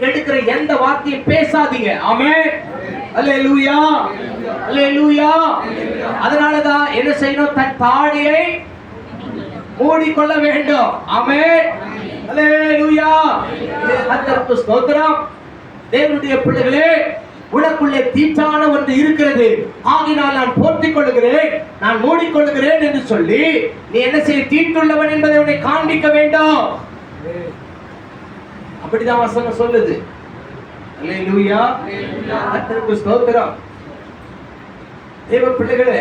கெடுக்கிற எந்த வார்த்தையும் பேசாதீங்க. ஆமென். அல்லேலூயா, அல்லேலூயா. அதனாலதான் என்ன செய்யணும்? தன் தாடியை மூடிக்கொள்ள வேண்டும். ஆமென். அல்லேலூயா. கர்த்தருக்கு ஸ்தோத்திரம். தேவனுடைய பிள்ளைகளே, உனக்குள்ளே தீட்டான ஒன்று இருக்கிறது, ஆகினால் நான் போர்த்திக் கொள்கிறேன், நான் மூடிக்கொள்கிறேன் என்று சொல்லி நீ என்ன செய்ய? தீட்டுள்ளவன் என்பதை உன்னை காண்பிக்க வேண்டும். அப்படிதான் வசனம் சொல்லுது. அல்லேலூயா, கர்த்தருக்கு ஸ்தோத்திரம். தேவ பிள்ளைகளே,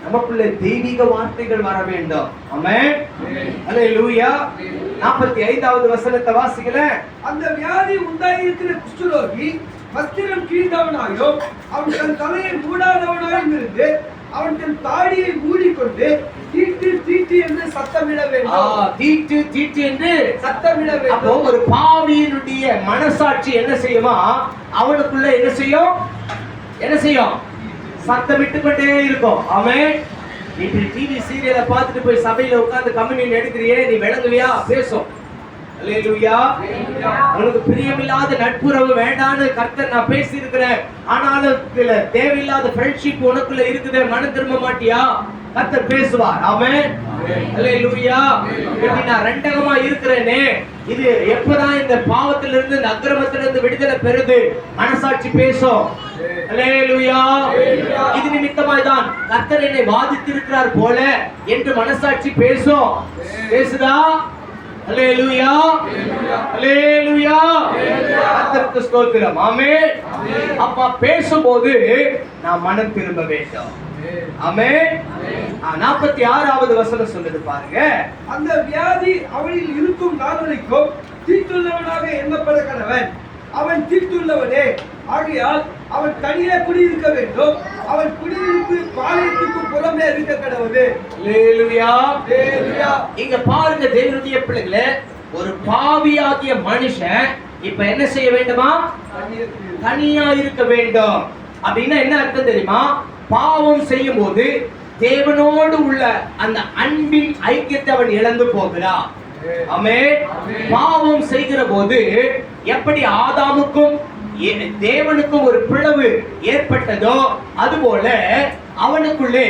நமக்குள்ள தெய்வீக வார்த்தைகள் வர வேண்டும். ஆமென். அல்லேலூயா. 45வது வசனத்தை வாசிக்கல. அந்த வியாதி உண்டாயிருக்கிற குஷ்டரோகி வஸ்திரம் கிழிந்தவனாயும் அவன் தன் தலையை மூடாதவனாயும் இருந்து அவன் தன் தாடியை மூடிக்கொண்டு தீட்டு தீட்டு என்று சத்தமிட வேண்டும். தீட்டு தீட்டு என்று சத்தமிட வேண்டும். அப்போ ஒரு பாவியினுடைய மனசாட்சி என்ன செய்யுமா? அவனுக்குள்ள என்ன செய்யும்? என்ன செய்யும்? சத்தமிட்டு கொண்டே இருக்கும். ஆமென். நீ டிவி சீரியலை பார்த்துட்டு போய் சபையில உட்கார்ந்து கம்யூனியன் எடுக்கிறியே, நீ விளங்குவியா? பேசும். அல்லேலூயா. உனக்கு பிரியமில்லாத நட்புறவு வேண்டான்னு கர்த்தர் நான் பேசி இருக்கிறேன். ஆனாலும் தேவையில்லாத ஃப்ரெண்ட்ஷிப் உனக்குள்ள இருக்குது, மனம் திரும்ப மாட்டியா? கர்த்தர் பேசுவார். ஆமென். அல்லேலூயா. நான் ரெண்டகமா இருக்கிறேனே, இது எப்பதான் இந்த பாவத்திலிருந்து, இந்த அக்கிரமத்திலிருந்து விடுதலை பெறுது? மனசாட்சி பேசும். அல்லேலூயா. இது நிமித்தமாய் தான் கர்த்தர் என்னை வாதித்திருக்கிறார் போல என்று மனசாட்சி பேசும். பேசுதா? அல்லேலூயா, அல்லேலூயா. கர்த்தருக்கு ஸ்தோத்திரம். ஆமென். அப்பா பேசும்போது நான் மனம் திரும்ப வேண்டும். ஆமென். 46வது வசனம் சொல்லுது பாருங்க. அந்த வியாதி அவனில் இருக்கும் நாள் வரைக்கும் தீட்டுள்ளவனாக எண்ணப்பட கடவன். அவன் தீட்டுள்ளவனே, ஆகையால் அவன் தனியே குடியிருக்க வேண்டும். அவன் குடியிருப்பு பாளையத்துக்கு புறமே இருக்க கடவுது. அல்லேலூயா, அல்லேலூயா. இங்க பாருங்க தேவனுடைய பிள்ளைகளே, ஒரு பாவியாகிய மனுஷன் இப்ப என்ன செய்ய வேண்டுமா? தனியா இருக்க வேண்டும். அப்படின்னா என்ன அர்த்தம் தெரியுமா? பாவம் செய்யும் போது தேவனோடு உள்ள அந்த அன்பின் ஐக்கியத்தை அவன் இழந்து போகிறான். ஆமென். பாவம் செய்கிற போது எப்படி ஆதாமுக்கும் தேவனுக்கும் ஒரு பிளவு ஏற்பட்டதோ அதுபோல அவனுக்குள்ளே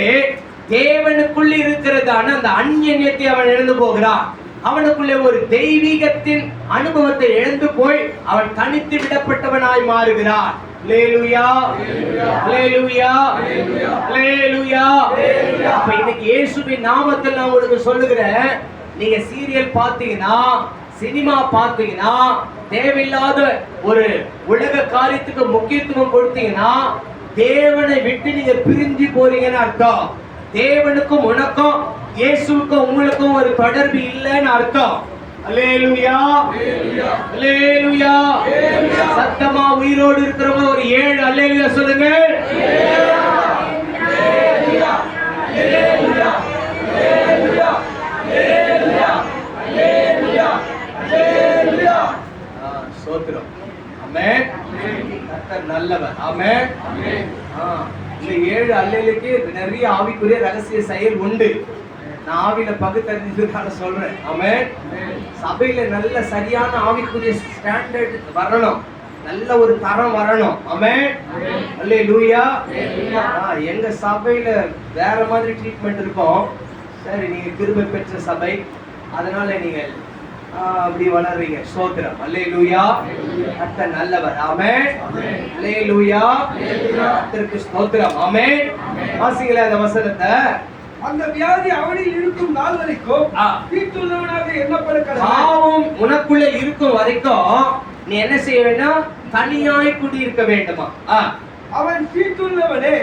தேவனுக்குள்ளே இருக்கிறதான அந்த அந்நியத்தை அவன் இழந்து போகிறான். அவனுக்குள்ளே ஒரு தெய்வீகத்தின் அனுபவத்தை இழந்து போய் அவன் தனித்து விடப்பட்டவனாய் மாறுகிறான். அல்லேலூயா, அல்லேலூயா, அல்லேலூயா. அப்ப இன்னைக்கு இயேசுவின் நாமத்தில் நான் உங்களுக்கு சொல்லுகிறேன், நீங்க சீரியல் பார்த்தீங்கன்னா, சினிமா பார்த்தீங்கன்னா, தேவையில்லாத ஒரு உலக காரியத்துக்கு முக்கியத்துவம் கொடுத்தீங்கன்னா தேவனை விட்டு நீங்க பிரிஞ்சு போறீங்கன்னு அர்த்தம். தேவனுக்கும் உனக்கும் இயேசுவுக்கும் உங்களுக்கும் ஒரு தொடர்பு இல்லைன்னு அர்த்தம். அல்லேலூயா, அல்லேலூயா. சத்தமா உயிரோடு இருக்கிறவங்க ஒரு 7 அல்லேலூயா சொல்லுங்க. ஸ்தோத்திரம். ஆமென். கர்த்தர் நல்லவர். ஆமென். இந்த 7 அல்லேலூயாக்கு நிறைய ஆவிக்குரிய ரகசிய செயல் உண்டு. நான் ஆவியில பகுத்தறிஞ்சதுனால சொல்றேன். ஆமென். சபையில நல்ல சரியான ஆவிக்குரிய ஸ்டாண்டர்ட் வரணும், நல்ல ஒரு தரம் வரணும். ஆமென். அல்லேலூயா. எங்க சபையில வேற மாதிரி ட்ரீட்மெண்ட் இருக்கும். சரி, நீங்க கிருபை பெற்ற சபை, அதனால நீங்க அப்படி வளர்றீங்க. ஸ்தோத்திரம். அல்லேலூயா. கர்த்தர் நல்லவர். ஆமென். அல்லேலூயா. கர்த்தருக்கு ஸ்தோத்திரம். ஆமென். வாசிங்களே அந்த வசனத்தை. அந்த வியாதி அவனில் இருக்கும் நாள் வரைக்கும் தீட்டுள்ளவனாக எண்ணப்பட கடவன். பாவம் உனக்குள்ள இருக்கும் வரைக்கும் நீ என்ன செய்ய வேண்டும்? தனியாய் குடியிருக்க வேண்டுமா? அவன் தீட்டுள்ளவனே,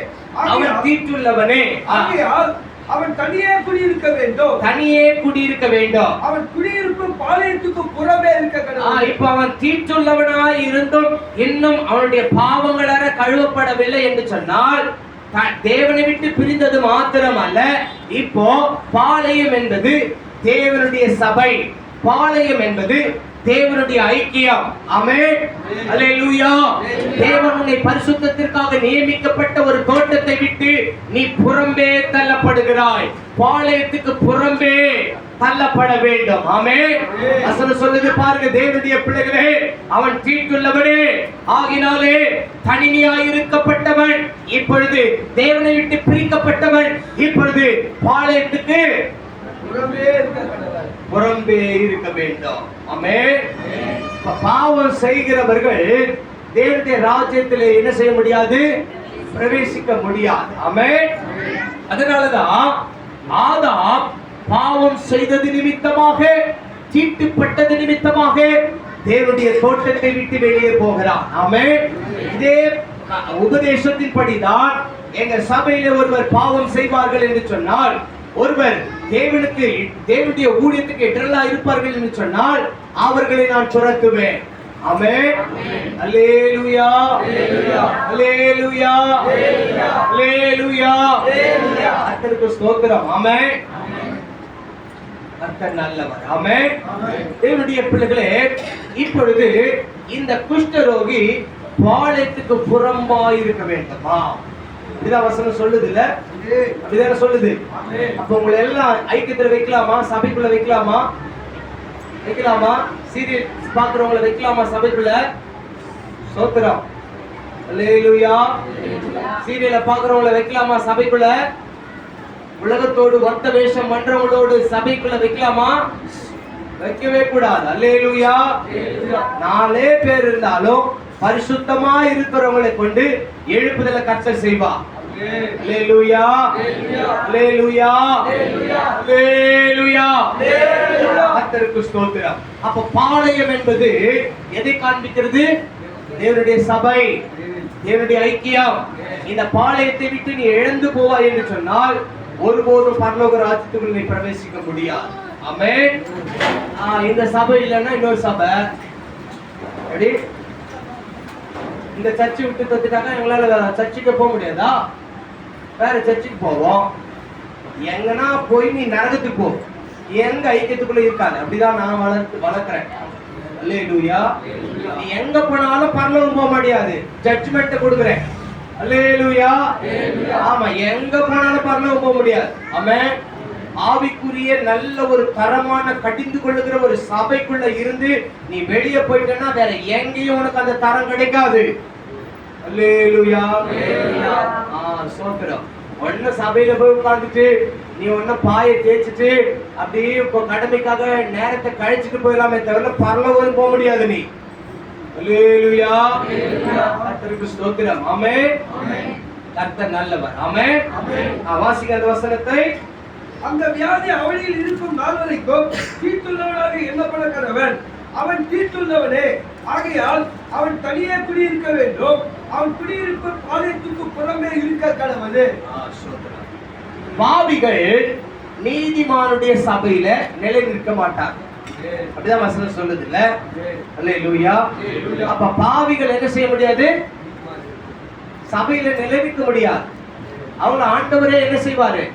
அவன் தீட்டுள்ளவனே, ஆகையால் அவன் தனியே குடியிருக்க வேண்டும். தனியே குடியிருக்க வேண்டும். அவன் குடியிருப்பு பாளையத்துக்கு புறமே இருக்க கடவுள். இப்ப அவன் தீட்டுள்ளவனாய் இருந்தும் இன்னும் அவனுடைய பாவங்களால கழுவப்படவில்லை என்று சொன்னால் தேவனை விட்டு பிரிந்தது மாத்திரம் அல்ல, இப்போ பாளையம் என்பது தேவனுடைய சபை, பாளையம் என்பது தேவனுடைய ஐக்கியம். ஆமென். அல்லேலூயா. தேவன் உன்னை பரிசுத்தத்திற்காக நியமிக்கப்பட்ட ஒரு தோட்டத்தை விட்டு நீ புறம்பே தள்ளப்படுகிறாய். பாளையத்துக்கு புறம்பே தள்ளப்பட வேண்டும். ஆமென். வசனம் சொல்லுது பாருங்க, தேவனுடைய பிள்ளைகளே, அவன் தீட்டுள்ளவனே ஆகினாலே தனிமையாய் இருக்கப்பட்டவன், இப்பொழுது தேவனை விட்டு பிரிக்கப்பட்டவன், இப்பொழுது பாளையத்துக்கு புறம்பே இருக்க வேண்டும். ஆமென். பாவம் செய்கிறவர்கள் தேவனுடைய ராஜ்யத்திலே என்ன செய்ய முடியாது? பிரவேசிக்க முடியாது. ஆமென். அதனாலதான் ஆதாம் பாவம் செய்தது நிமித்தமாக, தீட்டுப்பட்டது நிமித்தமாக தேவனுடைய தோட்டத்தை விட்டு வெளியே போகிறான். ஆமென். இதே உபதேசத்தின்படிதான் எங்க சபையில ஒருவர் பாவம் செய்வார்கள் என்று சொன்னால், ஒருவர் தேவனுடைய ஊழியத்துக்கு இடரலா இருப்பார்கள் என்று சொன்னால், அவர்களை நான் துரத்துவேன். ஆமென். அல்லேலூயா, அல்லேலூயா, அல்லேலூயா. கர்த்தருக்கு ஸ்தோத்திரம். ஆமென். கர்த்தர் நல்லவர். ஆமென். தேவனுடைய பிள்ளைகளே, இப்பொழுது இந்த குஷ்டரோகி பாளையத்துக்கு புறம்பாய் இருக்க வேண்டுமா? இதுதான் வசனம் சொல்லுது இல்ல? அப்படிதான சொல்லுது. அப்ப உங்களை எல்லாம் ஐக்கியத்துல வைக்கலாமா? சபைக்குள்ள வைக்கலாமா? வைக்கலாமா? சீரியல் பாக்குறவங்களை வைக்கலாமா சபைக்குள்ள? ஸ்தோத்திரம். அல்லேலூயா. சீரியலை பாக்குறவங்களை வைக்கலாமா சபைக்குள்ள? உலகத்தோடு ஒத்த வேஷம் பண்றவங்களோடு சபைக்குள்ள வைக்கலாமா? வைக்கவே கூடாது. அல்லேலூயா. 4 பேர் இருந்தாலும் பரிசுத்தமா இருக்கிறவங்களை கொண்டு எழுப்புதலை கர்த்தர் செய்வார். அல்லேலூயா, அல்லேலூயா, அல்லேலூயா. கர்த்தருக்கு ஸ்தோத்திரம். அப்ப பாளையம் என்பது எதை காண்பிக்கிறது? தேவனுடைய சபை, தேவனுடைய ஐக்கியம். இந்த பாளையத்தை விட்டு நீ இழந்து போவாய் என்று சொன்னால் ஒருபோதும் பரலோக ராஜ்யத்துக்குள் நீ பிரவேசிக்க முடியாது. ஆமென். இந்த சபை இல்லைன்னா இன்னொரு சபை. எப்படி? இந்த சர்ச்சை விட்டு தந்துட்டாங்க, எங்களால சர்ச்சுக்கு போக முடியாதா? வேற சர்ச்சுக்கு போவோம். எங்கன்னா போய் நீ நரகத்துக்கு போ, எங்க ஐக்கியத்துக்குள்ள இருக்காது. அப்படிதான் நான் வளர்க்கிறேன். அல்லேலூயா. நீ எங்க போனாலும் பரலோகம் போக முடியாது, ஜட்ஜ்மெண்ட் கொடுக்குறேன். அல்லேலூயா. ஆமா, எங்க போனாலும் பரலோகம் போக முடியாது. ஆமென். ஆவிக்குரிய நல்ல ஒரு தரமான கடிந்து கொள்ளுகிற ஒரு சபைக்குள்ள இருந்து நீ வெளியே போயிட்டேன்னா வேற எங்கேயும் உனக்கு அந்த தரம் கிடைக்காது. அல்லேலூயா. சோத்திரம். ஒன்ன சபையில போய் உட்கார்ந்துட்டு நீ ஒன்ன பாயை தேய்ச்சிட்டு அப்படியே இப்போ கடமைக்காக நேரத்தை கழிச்சுட்டு போயிடலாமே தவிர பரலோகம் போக முடியாது நீ. அல்லேலூயா. கர்த்தருக்கு ஸ்தோத்திரம். ஆமென். கர்த்தர் நல்லவர். ஆமென். வாசிங்க அந்த வசனத்தை. அந்த வியாதி அவனில் இருக்கும் நாள் வரைக்கும் தீட்டுள்ளவனாக எண்ணப்பட கடவன். அவன் தீட்டுள்ளவனே ஆகையால் அவன் தனியே குடியிருக்க வேண்டும். அவன் குடியிருப்பு பாளையத்துக்கு புறமே இருக்க கடவுளே. பாவிகள் நீதிமானுடைய சபையில நிலை நிற்க மாட்டாங்க. அப்படிதான் வசனம் சொல்லுது இல்ல? அல்லேலூயா. அப்ப பாவிகள் என்ன செய்ய முடியாது? சபையில நிலை நிற்க முடியாது. அவங்க ஆண்டவரே என்ன செய்வாரு?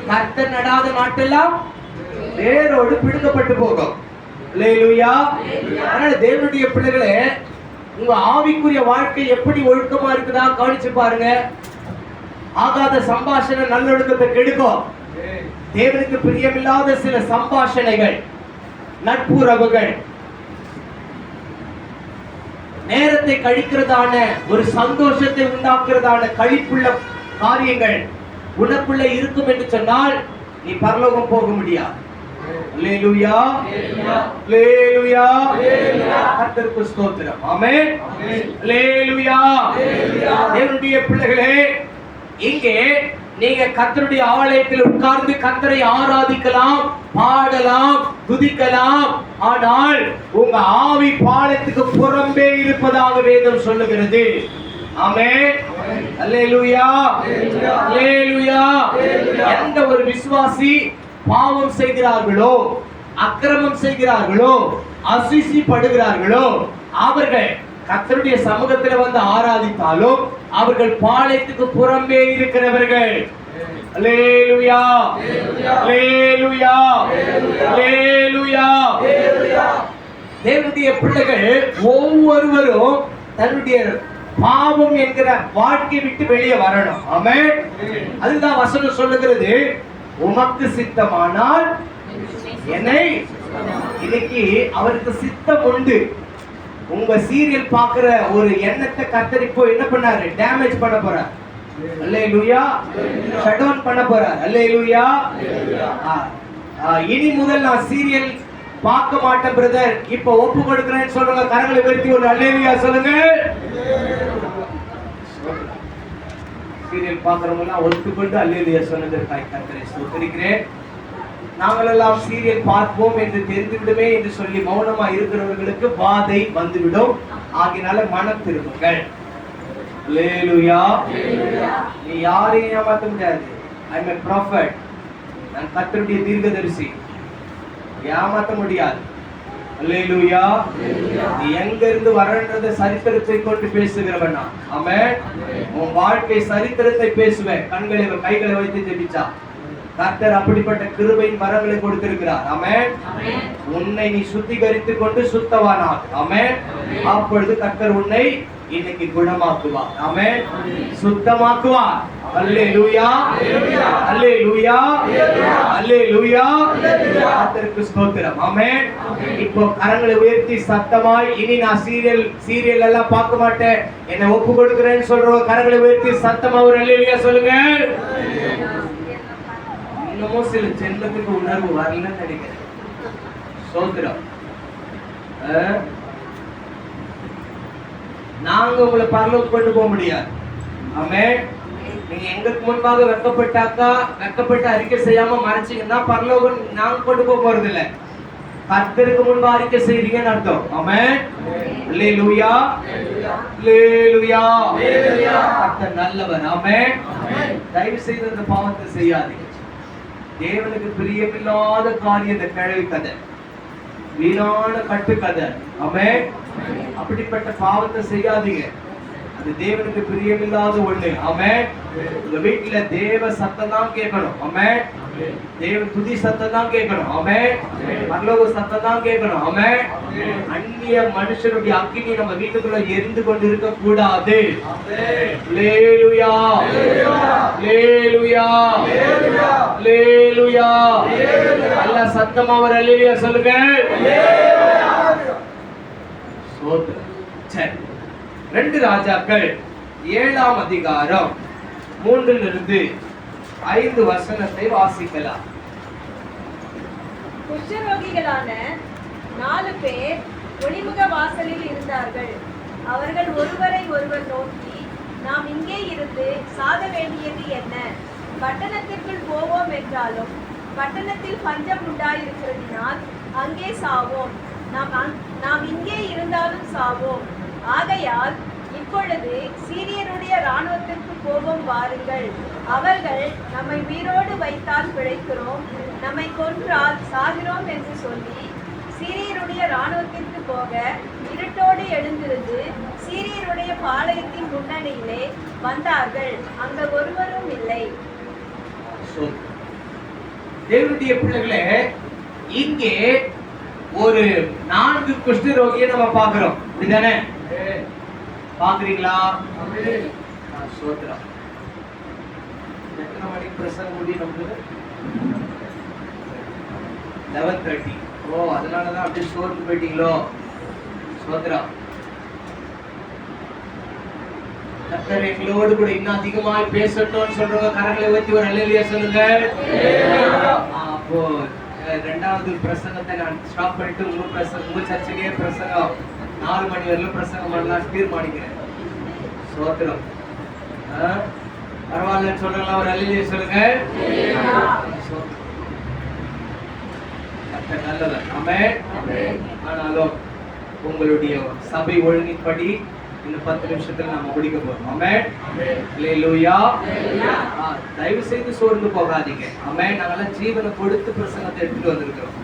கர்த்தர் நடாத நாட்டெல்லாம் வேரோடு பிடுங்கப்பட்டு போகும். அல்லேலூயா. அதனால தேவனுடைய பிள்ளைகளே, உங்க ஆவிக்குரிய வாழ்க்கை எப்படி ஒழுக்கமா இருக்குதா கவனிச்சு பாருங்க. ஆகாத சம்பாஷணை நல்லொழுக்கத்தை கெடுக்கும். தேவனுக்கு பிரியமில்லாத சில சம்பாஷணைகள், நட்புறவுகள், நேரத்தை கழிக்கிறதான ஒரு சந்தோஷத்தை உண்டாக்குறதான கழிப்புள்ள காரியங்கள் உனக்குள்ள இருக்கும் என்று சொன்னால் நீ பரலோகம் போக முடியாது. அல்லேலூயா, அல்லேலூயா. கர்த்தருக்கு ஸ்தோத்திரம். ஆமென். அல்லேலூயா. தேவனுடைய பிள்ளைகளே, இங்கே நீங்க கர்த்தருடைய ஆலயத்தில் உட்கார்ந்து கர்த்தரை ஆராதிக்கலாம், பாடலாம், துதிக்கலாம். ஆனால் உங்க ஆவி பாளையத்துக்கு புறம்பே இருப்பதாக வேதம் சொல்லுகிறது. ஆமென். அல்லேலூயா, அல்லேலூயா. எந்த ஒரு விசுவாசி பாவம் செய்கிறார்களோ, அக்கிரமம் செய்கிறார்களோ, அசிசிப்படுகிறார்களோ, அவர்கள் கர்த்தருடைய சமூகத்தில் வந்து ஆராதித்தாலும் அவர்கள் பாளையத்துக்கு புறம்பே இருக்கிறவர்கள். அல்லேலூயா, அல்லேலூயா, அல்லேலூயா. தேவனுடைய பிள்ளைகள் ஒவ்வொருவரும் தன்னுடைய பாவம் என்கிற வாழ்க்கை விட்டு வெளியே வரணும். ஆமென். அதுதான் வசனம் சொல்லுகிறது. உமக்கு சித்தமானால் என்னை. இன்னைக்கு அவருக்கு சித்தம் உண்டு. உங்க சீரியல் பாக்குற ஒரு எண்ணத்தை கர்த்தர் இப்போ என்ன பண்ணாரு? டேமேஜ் பண்ண போறார். அல்லேலூயா. ஷட் டவுன் பண்ண போறார். அல்லேலூயா. இனி முதல் நான் சீரியல் பார்க்க மாட்டேன் பிரதர், இப்ப ஒப்பு கொடுக்கிறேன்னு சொல்றவங்க கரங்களை உயர்த்தி ஒரு அல்லேலூயா சொல்லுங்க. சீரியல் பார்க்கறவங்க எல்லாம் ஒத்துக்கொண்டு அல்லேலூயா சொன்னதற்காக கர்த்தரை ஸ்தோத்திரிக்கிறேன். நாங்கள் எல்லாம் சீரியல் பார்ப்போம் என்று தெரிந்துவிடுமே என்று சொல்லி மௌனமா இருக்கிறவர்களுக்கு வாதை வந்துவிடும். ஆகினால மனம் திரும்புங்கள். அல்லேலூயா. நீ யாரையும் ஏமாத்த முடியாது. I am a prophet. நான் கர்த்தருடைய தீர்க்கதரிசி. ஏமாத்த முடியாது. அல்லேலூயா. நீ எங்க இருந்து வரன்றத சரித்திரத்தை கொண்டு பேசுகிறவன் நான். ஆமென். உன் வாழ்க்கை சரித்திரத்தை பேசுவேன். கைகளை வைத்து ஜெபிச்சா கர்த்தர் அப்படிப்பட்ட கிருபையின் வரங்களை கொடுத்திருக்கிறார். ஆமென். உன்னை நீ சுத்திகரித்துக் கொண்டு சுத்தவானாக. ஆமென். அப்பொழுது கர்த்தர் உன்னை இன்னைக்கு குணமாக்குவார். ஆமென். சுத்தமாக்குவார். அல்லேலூயா. அல்லேலூயா. அல்லேலூயா. கர்த்தருக்கு ஸ்தோத்திரம். ஆமென். இப்போ கரங்களை உயர்த்தி சத்தமாய் இனி நான் சீரியல் எல்லாம் பார்க்க மாட்டேன், என்னை ஒப்பு கொடுக்கிறேன்னு சொல்றவங்க கரங்களை உயர்த்தி சத்தமா ஒரு அல்லேலூயா சொல்லுங்க. இன்னமும் சில ஜென்மத்துக்கு உணர்வு வரலன்னு நினைக்கிறேன். ஸ்தோத்திரம். நாங்க உங்களை பரலோகம் கொண்டு போக முடியாது. ஆமென். நீங்க எங்களுக்கு முன்பாக வெக்கப்பட்டு அறிக்கை செய்யாம மறைச்சீங்கன்னா பரலோகம் நாங்க கொண்டு போக போறது இல்ல. கர்த்தருக்கு முன்பா அறிக்கை செய்றீங்கன்னு அர்த்தம். ஆமென். அல்லேலூயா. அல்லேலூயா. கர்த்தர் நல்லவர். ஆமென். தயவு செய்து அந்த பாவத்தை செய்யாதீங்க. தேவனுக்கு பிரியமில்லாத காரியம் இந்த கிழவி கதை, வீணான கட்டு கதை. ஆமென். அப்படிப்பட்ட பாவத்தை செய்யாதீங்க. அது தேவனுக்கு பிரியமில்லாத ஒண்ணு. ஆமென். உங்க வீட்டுல தேவ சத்தம் தான் கேட்கணும். ஆமென். தேவ துதி சத்தம் தான் கேட்கணும். ஆமென். பரலோக சத்தம் தான் கேட்கணும். ஆமென். அந்நிய மனுஷனுடைய அக்கினி நம்ம வீட்டுக்குள்ள எரிந்து கொண்டு இருக்க கூடாது. அல்லேலூயா. அல்லேலூயா. அல்லேலூயா. அல்ல சத்தமா ஒரு அல்லேலூயா சொல்லுங்க. சரி, 2 ராஜாக்கள் 7ஆம் அதிகாரம் 3 5 வசனத்தை வாசிக்கலாம். குஷ்டரோகிகளான 4 பேர் ஒளிமுக வாசலில் இருந்தார்கள். அவர்கள் ஒருவரை ஒருவர் நோக்கி, நாம் இங்கே இருந்து சாக வேண்டியது என்ன? பட்டணத்திற்குள் போவோம் என்றாலும் பட்டணத்தில் பஞ்சம் உண்டாயிருக்கிறதினால் அங்கே சாவோம். நாம் இங்கே இருந்தாலும் சாவோம். ஆகையால் இப்பொழுது சீரியருடைய இராணுவத்திற்கு போவோம் வாருங்கள். அவர்கள் நம்மை உயிரோடு வைத்தால் பிழைக்கிறோம், நம்மை கொன்றால் சாகிறோம் என்று சொல்லி சீரியருடைய இராணுவத்திற்கு போக இருட்டோடு எழுந்திருந்து சீரியருடைய பாளையத்தின் முன்னணியிலே வந்தார்கள். அங்க ஒருவரும் இல்லை. தேவனுடைய பிள்ளைகளே, இங்கே ஒரு 4 குஷ்டரோகியை நம்ம பார்க்கிறோம். இதுதானே பாக்குறீங்களா? சோத்ரம். எத்தனை மணிக்கு பிரசங்கம் முடியும் நமக்கு? 11:30. ஓ, அதனாலதான் அப்படியே சோர்ந்து போயிட்டீங்களோ? சோத்ரம். கர்த்தர் எங்களோடு கூட இன்னும் அதிகமாய் பேசட்டும்னு சொல்றவங்க கரங்களை உயர்த்தி ஒரு அல்லேலூயா சொல்லுங்க. அப்போ 2வது பிரசங்கத்தை நான் ஸ்டாப் பண்ணிட்டு உங்க சர்ச்சிலேயே பிரசங்கம் 4 மணி வரையிலும் பிரசங்கம் பண்ணலாம் தீர்மானிக்கிறேன். சோத்திரம். பரவாயில்லன்னு சொல்றீங்களா? ஒரு அல்லேலூயா சொல்லுங்க. கர்த்தர் நல்லவர். ஆமென். ஆனாலும் உங்களுடைய சபை ஒழுங்கின்படி இன்னும் 10 நிமிஷத்துல நாம முடிக்க போறோம். ஆமென். அல்லேலூயா. தயவு செய்து சோர்ந்து போகாதீங்க. ஆமென். நாங்கெல்லாம் ஜீவனை கொடுத்து பிரசங்கத்தை எடுத்துட்டு வந்திருக்கிறோம்.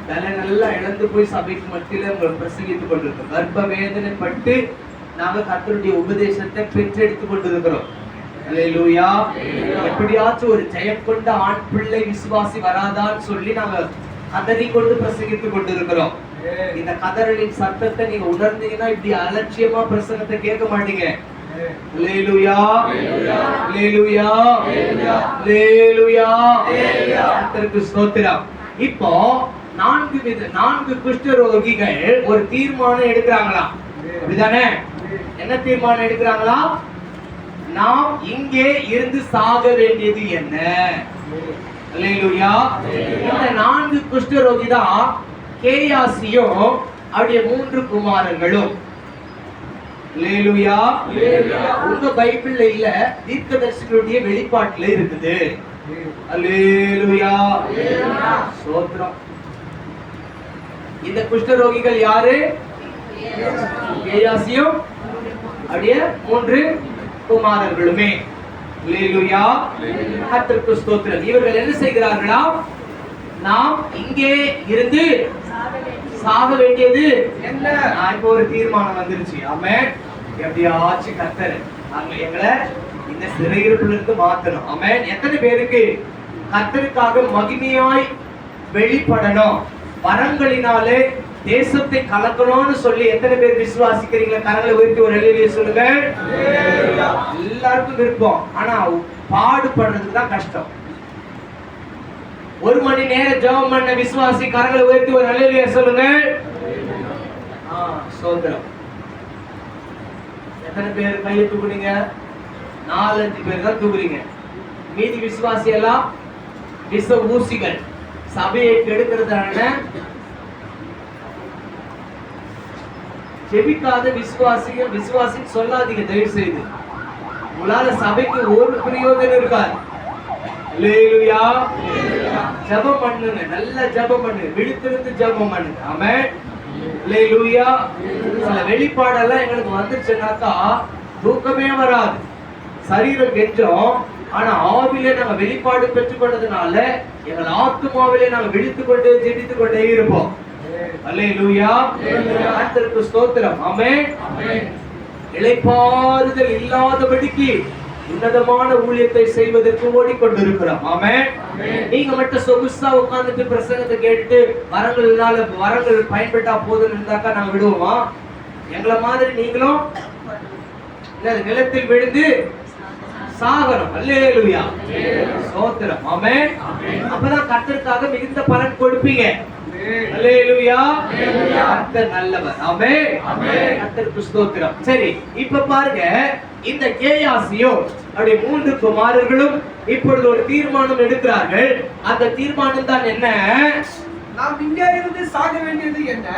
நல்லா இழந்து போய் சபைக்கு மத்தியில உங்களை பிரசங்கித்துக் கொண்டிருக்கோம். கர்ப்ப வேதனை பட்டு நாங்க கர்த்தருடைய உபதேசத்தை பெற்றெடுத்துக் கொண்டிருக்கிறோம். அல்லேலூயா. எப்படியாச்சும் ஒரு ஜெயம் கொண்ட ஆண் பிள்ளை விசுவாசி வராதான்னு சொல்லி நாங்க கதறி கொண்டு பிரசங்கித்துக் கொண்டிருக்கிறோம். இந்த கதறலின் சத்தத்தை நீங்க உணர்ந்தீங்கன்னா இப்படி அலட்சியமா பிரசங்கத்தை கேட்க மாட்டீங்க. அல்லேலூயா, அல்லேலூயா, அல்லேலூயா. கர்த்தருக்கு ஸ்தோத்திரம். இப்போ 4 குஷ்டரோகிகள் ஒரு தீர்மானம் எடுக்கிறாங்களா? அப்படிதானே? என்ன தீர்மானம் எடுக்கிறாங்களா? நாம் இங்கே இருந்து சாக வேண்டியது என்ன? அல்லேலூயா. இந்த 4 குஷ்டரோகி தான் கேயாசியும் அவருடைய 3 குமாரர்களும். அல்லேலூயா. உங்க பைபிள்ல இல்ல, தீர்க்கதரிசிகளுடைய வெளிப்பாட்டுல இருக்குது. அல்லேலூயா, ஸ்தோத்திரம். இந்த குஷ்டரோகிகள் யாரு? கேயாசியும் அவருடைய 3 குமாரர்களுமே. அல்லேலூயா, கர்த்தருக்கு ஸ்தோத்திரம். இவர்கள் என்ன செய்கிறார்களா? நாம் இங்கே இருந்து சாக வேண்டியது என்ன? இப்போ ஒரு தீர்மானம் வந்துருச்சு. ஆமென். எப்படியாச்சும் கர்த்தர் எங்களை இந்த சிறையிருப்புல இருந்து மாத்தணும். ஆமென். எத்தனை பேருக்கு கர்த்தருக்காக மகிமையாய் வெளிப்படணும், வரங்களினாலே தேசத்தை கலக்கணும்னு சொல்லி எத்தனை பேர் விசுவாசிக்கிறீங்க? கரங்களை உயர்த்தி ஒரு அல்லேலூயா சொல்லுங்க. எல்லாருக்கும் விருப்பம், ஆனா பாடுபடுறதுக்கு தான் கஷ்டம். 1 மணி நேரம் ஜெபம் பண்ண விசுவாசி கரங்களை உயர்த்தி ஒரு அல்லேலூயா சொல்லுங்க. ஸ்தோத்திரம். எத்தனை பேர் கையை தூக்குனீங்க? 4-5 பேர் தான் தூக்குறீங்க. மீதி விசுவாசி எல்லாம் விச ஊசிகள், சபையை கெடுக்கிறதான செபிக்காத விசுவாசின்னு சொல்லாதீங்க தயவு செய்து. உங்களால சபைக்கு ஒரு பிரயோஜனம் இருக்காது. அல்லேலூயா. ஜெபம் பண்ணுங்க, நல்ல ஜெபம் பண்ணுங்க, விழித்திருந்து ஜெபம் பண்ணுங்க. ஆமென். அல்லேலூயா. சில வெளிப்பாடெல்லாம் எங்களுக்கு வந்துருச்சுனாக்கா தூக்கமே வராது, சரீரம் கெஞ்சோம். ஆனா ஆவிலே நாங்க வெளிப்பாடு பெற்றுக் கொண்டதுனால எங்கள் ஆத்துமாவிலே நாங்க விழித்துக் கொண்டு ஜெபித்துக் கொண்டே இருப்போம். அல்லேலூயா, கர்த்தருக்கு ஸ்தோத்திரம். ஆமென். இளைப்பாறுதல் இல்லாதபடிக்கு உன்னதமான ஊழியத்தை செய்வதற்கு ஓடிக்கொண்டிருக்கிறோம். ஆமென். நீங்க மட்டும் சொகுசா உட்கார்ந்துட்டு பிரசங்கத்தை கேட்டுட்டு வரங்கள் பயன்பட்டா போதுன்னு இருந்தாக்கா நாங்க விடுவோமா? எங்களை மாதிரி நீங்களும் நிலத்தில் விழுந்து சாகணும். அல்லேலூயா, ஸ்தோத்திரம். ஆமென். அப்பதான் கர்த்தருக்காக மிகுந்த பலன் கொடுப்பீங்க. அல்லேலூயா, கர்த்தர் நல்லவர். ஆமென். கர்த்தருக்கு ஸ்தோத்திரம். சரி, இப்ப பாருங்க, இந்த கேயாசியும் அவருடைய 3 குமாரர்களும் இப்பொழுது ஒரு தீர்மானம் எடுக்கிறார்கள். அந்த தீர்மானம் தான் என்ன? நாம் இங்கே இருந்து சாக வேண்டியது என்ன?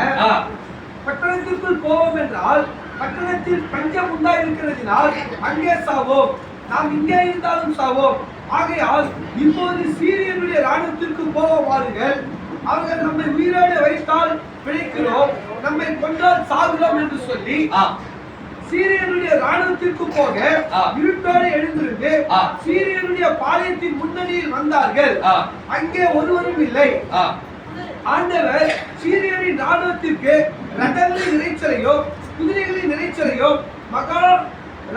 பட்டணத்திற்குள் போவோம் என்றால் பட்டணத்தில் பஞ்சம் உண்டாயிருக்கிறதினால் அங்கே சாவோம். நாம் இங்கே இருந்தாலும் சாவோம். ஆகையால் இப்போது சீரியனுடைய ராணுவத்திற்கு போவோம் வாருங்கள். அவர்கள் நம்மை உயிரோடு வைத்தால் பிழைக்கிறோம், நம்மை கொண்டால் சாகுறோம் என்று சொல்லி சீரியனுடைய ராணுவத்திற்கு போக இருட்டோடு எழுந்திருந்து சீரியனுடைய பாளையத்தின் முன்னணியில் வந்தார்கள். அங்கே ஒருவரும் இல்லை. ஆண்டவர் சீரியனின் ராணுவத்திற்கு ரதங்களின் இறைச்சலையோ குதிரைகளின் இறைச்சலையோ மகா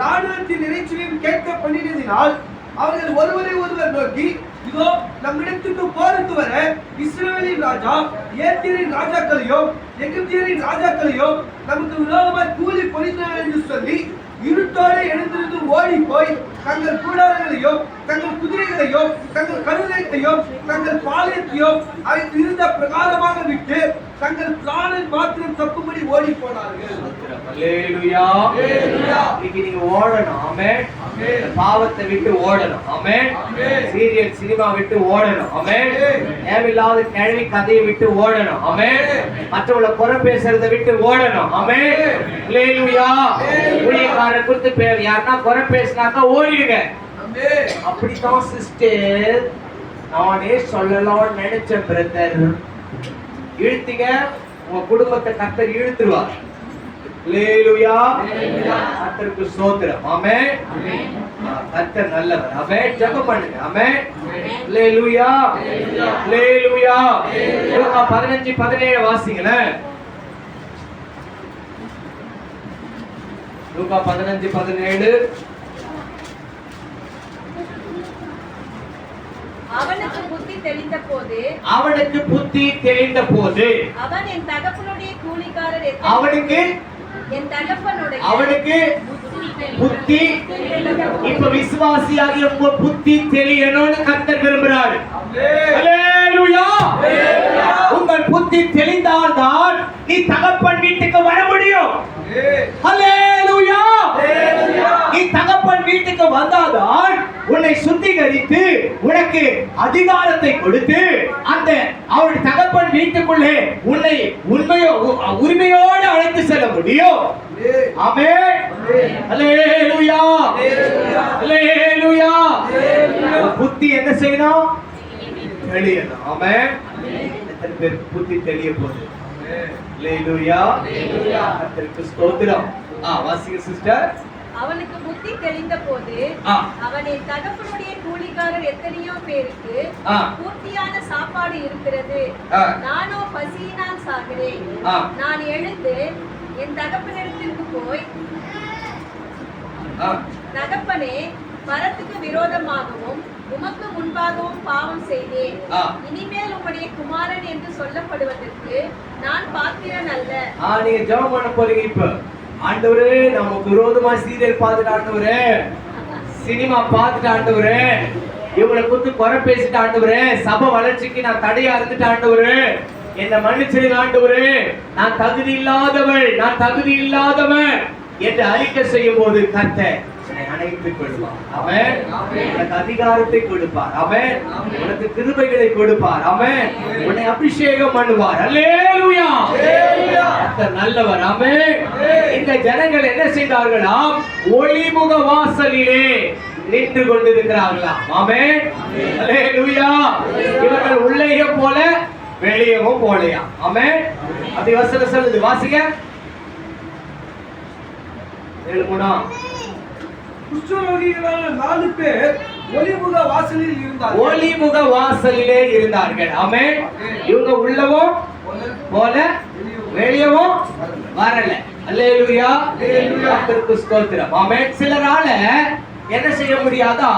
ராணுவத்தின் இறைச்சலையும் கேட்க பண்ணினதினால் அவர்கள் ஒருவரை ஒருவர் நோக்கி, இதோ நம்மிடத்துக்கு போருக்கு வர இஸ்ரவேலின் ராஜா ஏத்தியரின் ராஜாக்களையோ எகிப்தியரின் ராஜாக்களையோ நமக்கு விரோதமாய் கூலி பொழிந்தார் என்று சொல்லி இருட்டோடு எழுந்திருந்து ஓடி போய் தங்கள் கூடாரங்களையோ தங்கள் குதிரைகளையோ தங்கள் கழுதைகளையோ தங்கள் பாளையத்தையோ அவை இருந்த பிரகாரமாக விட்டு தங்கள் பிராணன் மாத்திரம் தப்பும்படி ஓடி போனார்கள். அல்லேலூயா. இன்னைக்கு நீங்க ஓடணும். ஆமென். பாவத்தை விட்டு ஓடணும். ஆமென். சீரியல் சினிமா விட்டு ஓடணும். ஆமென். தேவையில்லாத கேள்வி கதையை விட்டு ஓடணும். ஆமென். மற்றவங்கள குறை பேசுறதை விட்டு ஓடணும். ஆமென். அல்லேலூயா. ஊழியக்காரரை குறித்து யாருன்னா குறை பேசினாக்கா ஓடிடுங்க. அப்படித்தான் சிஸ்டர் நானே சொல்லலாம் நினைச்சேன் பிரதர். இழுத்தீங்க, உங்க குடும்பத்தை கர்த்தர் இழுத்துருவார். அல்லேலூயா. கர்த்தருக்கு ஸ்தோத்திரம். ஆமென். கர்த்தர் நல்லவர். ஆமென். ஜெபம் பண்ணுங்க. ஆமென். அல்லேலூயா. அல்லேலூயா. லூக்கா 15:17 வாசிங்களேன். லூக்கா 15:17. அவனுக்கு புத்தி தெளிந்த போது அவன் என் தகப்பனுடைய கூலிக்காரர் அவனுக்கு என் தகப்பனுடைய அவனுக்கு புத்தி. இப்ப விசுவாசியாகிய உங்க புத்தி தெளியணும்னு கர்த்தர் விரும்புறாரு. அல்லேலூயா. உங்கள் புத்தி தெளிந்தால் தான் நீ தகப்பன் வீட்டுக்கு வர முடியும். அல்லேலூயா. நீ தகப்பன் வீட்டுக்கு வந்தாதான் உன்னை சுத்திகரித்து உனக்கு அதிகாரத்தை கொடுத்து அந்த அவருடைய தகப்பன் வீட்டுக்குள்ளே உன்னை உரிமையோடு அழைத்து செல்ல முடியும். ஆமென். அல்லேலூயா. அல்லேலூயா. புத்தி என்ன செய்யணும்? தெளியணும். ஆமென். எத்தனை பேர் புத்தி தெளிய போகுது? அல்லேலூயா. கர்த்தருக்கு ஸ்தோத்திரம். வாசிங்க சிஸ்டர். அவனுக்கு புத்தி தெளிந்த போது அவன் என் தகப்பனுடைய கூலிக்காரர் எத்தனையோ பேருக்கு பூர்த்தியான சாப்பாடு இருக்கிறது, நானோ பசியினால் சாகிறேன். நான் எழுந்து என் தகப்பனிடத்திற்கு போய், தகப்பனே, மரத்துக்கு விரோதமாகவும் உமக்கு முன்பாகவும் பாவம் செய்தேன். இனிமேல் உம்முடைய குமாரன் என்று சொல்லப்படுவதற்கு நான் பாத்திரன் அல்ல. நீங்க ஜெபம் பண்ண போறீங்க. இப்ப ஆண்டவரே, நமக்கு விரோதமா சீரியல் பார்த்துட்டு ஆண்டவரே, சினிமா பார்த்துட்டு ஆண்டவரே, இவங்களை குறித்து குறை பேசிட்டு ஆண்டவரே, சபை வளர்ச்சிக்கு நான் தடையா இருந்துட்டு ஆண்டவரே, என்ன மன்னிச்சிருங்க ஆண்டவரே, நான் தகுதி இல்லாதவள், நான் தகுதி இல்லாதவன் என்று அறிக்கை செய்யும் போது கர்த்தர் அனைத்துக் கொள்வார். ஆமென். உனக்கு அதிகாரத்தை கொடுப்பார். ஆமென். உனக்கு கிருபைகளை கொடுப்பார். ஆமென். உன்னை அபிஷேகம் பண்ணுவார். அல்லேலூயா. கர்த்தர் நல்லவர். ஆமென். இந்த ஜனங்கள் என்ன செய்தார்களாம்? ஒளிமுக வாசலிலே நின்று கொண்டிருக்கிறார்களாம். ஆமென். அல்லேலூயா. இவர்கள் உள்ளேயே போல வெளியவும் போலையா. ஆமென். அப்படி வசனம் சொல்லுது. வாசிங்க. 7:3. குஷ்டரோகிகளான 4 பேர் ஒளிமுக வாசலில் இருந்தார்கள். ஒளிமுக வாசலிலே இருந்தார்கள். ஆமென். இவங்க உள்ளவும் போல வெளியவும் வரல. அல்லேலூயா. கர்த்தருக்கு ஸ்தோத்திரம். ஆமென். சிலரால என்ன செய்ய முடியாதா?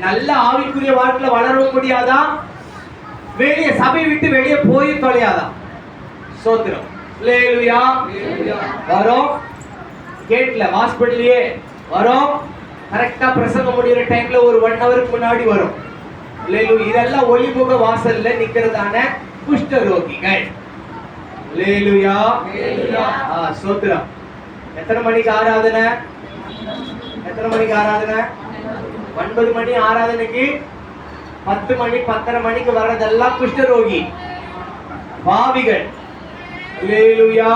நல்ல ஆவிக்குரிய வாழ்க்கையில வளரவும் முடியாதா? வெளியே சபை விட்டு வெளியே போய் தொலையாதா? ஸ்தோத்திரம். அல்லேலூயா. வரோம் கேட்ல ஹாஸ்பிடல்லயே வரும், கரெக்டா பிரசங்கம் முடிகிற டைம்ல ஒரு 1 ஹவருக்கு முன்னாடி வரும். அல்லேலூயா. இதெல்லாம் ஒளிமுக வாசல்ல நிக்கிறதான குஷ்ட ரோகிகள். அல்லேலூயா. ஸ்தோத்திரம். எத்தனை மணிக்கு ஆராதனை? எத்தனை மணிக்கு ஆராதனை? 9 மணி ஆராதனைக்கு 10 மணி 10:30 மணிக்கு வர்றதெல்லாம் குஷ்ட ரோகி பாவிகள். அல்லேலூயா.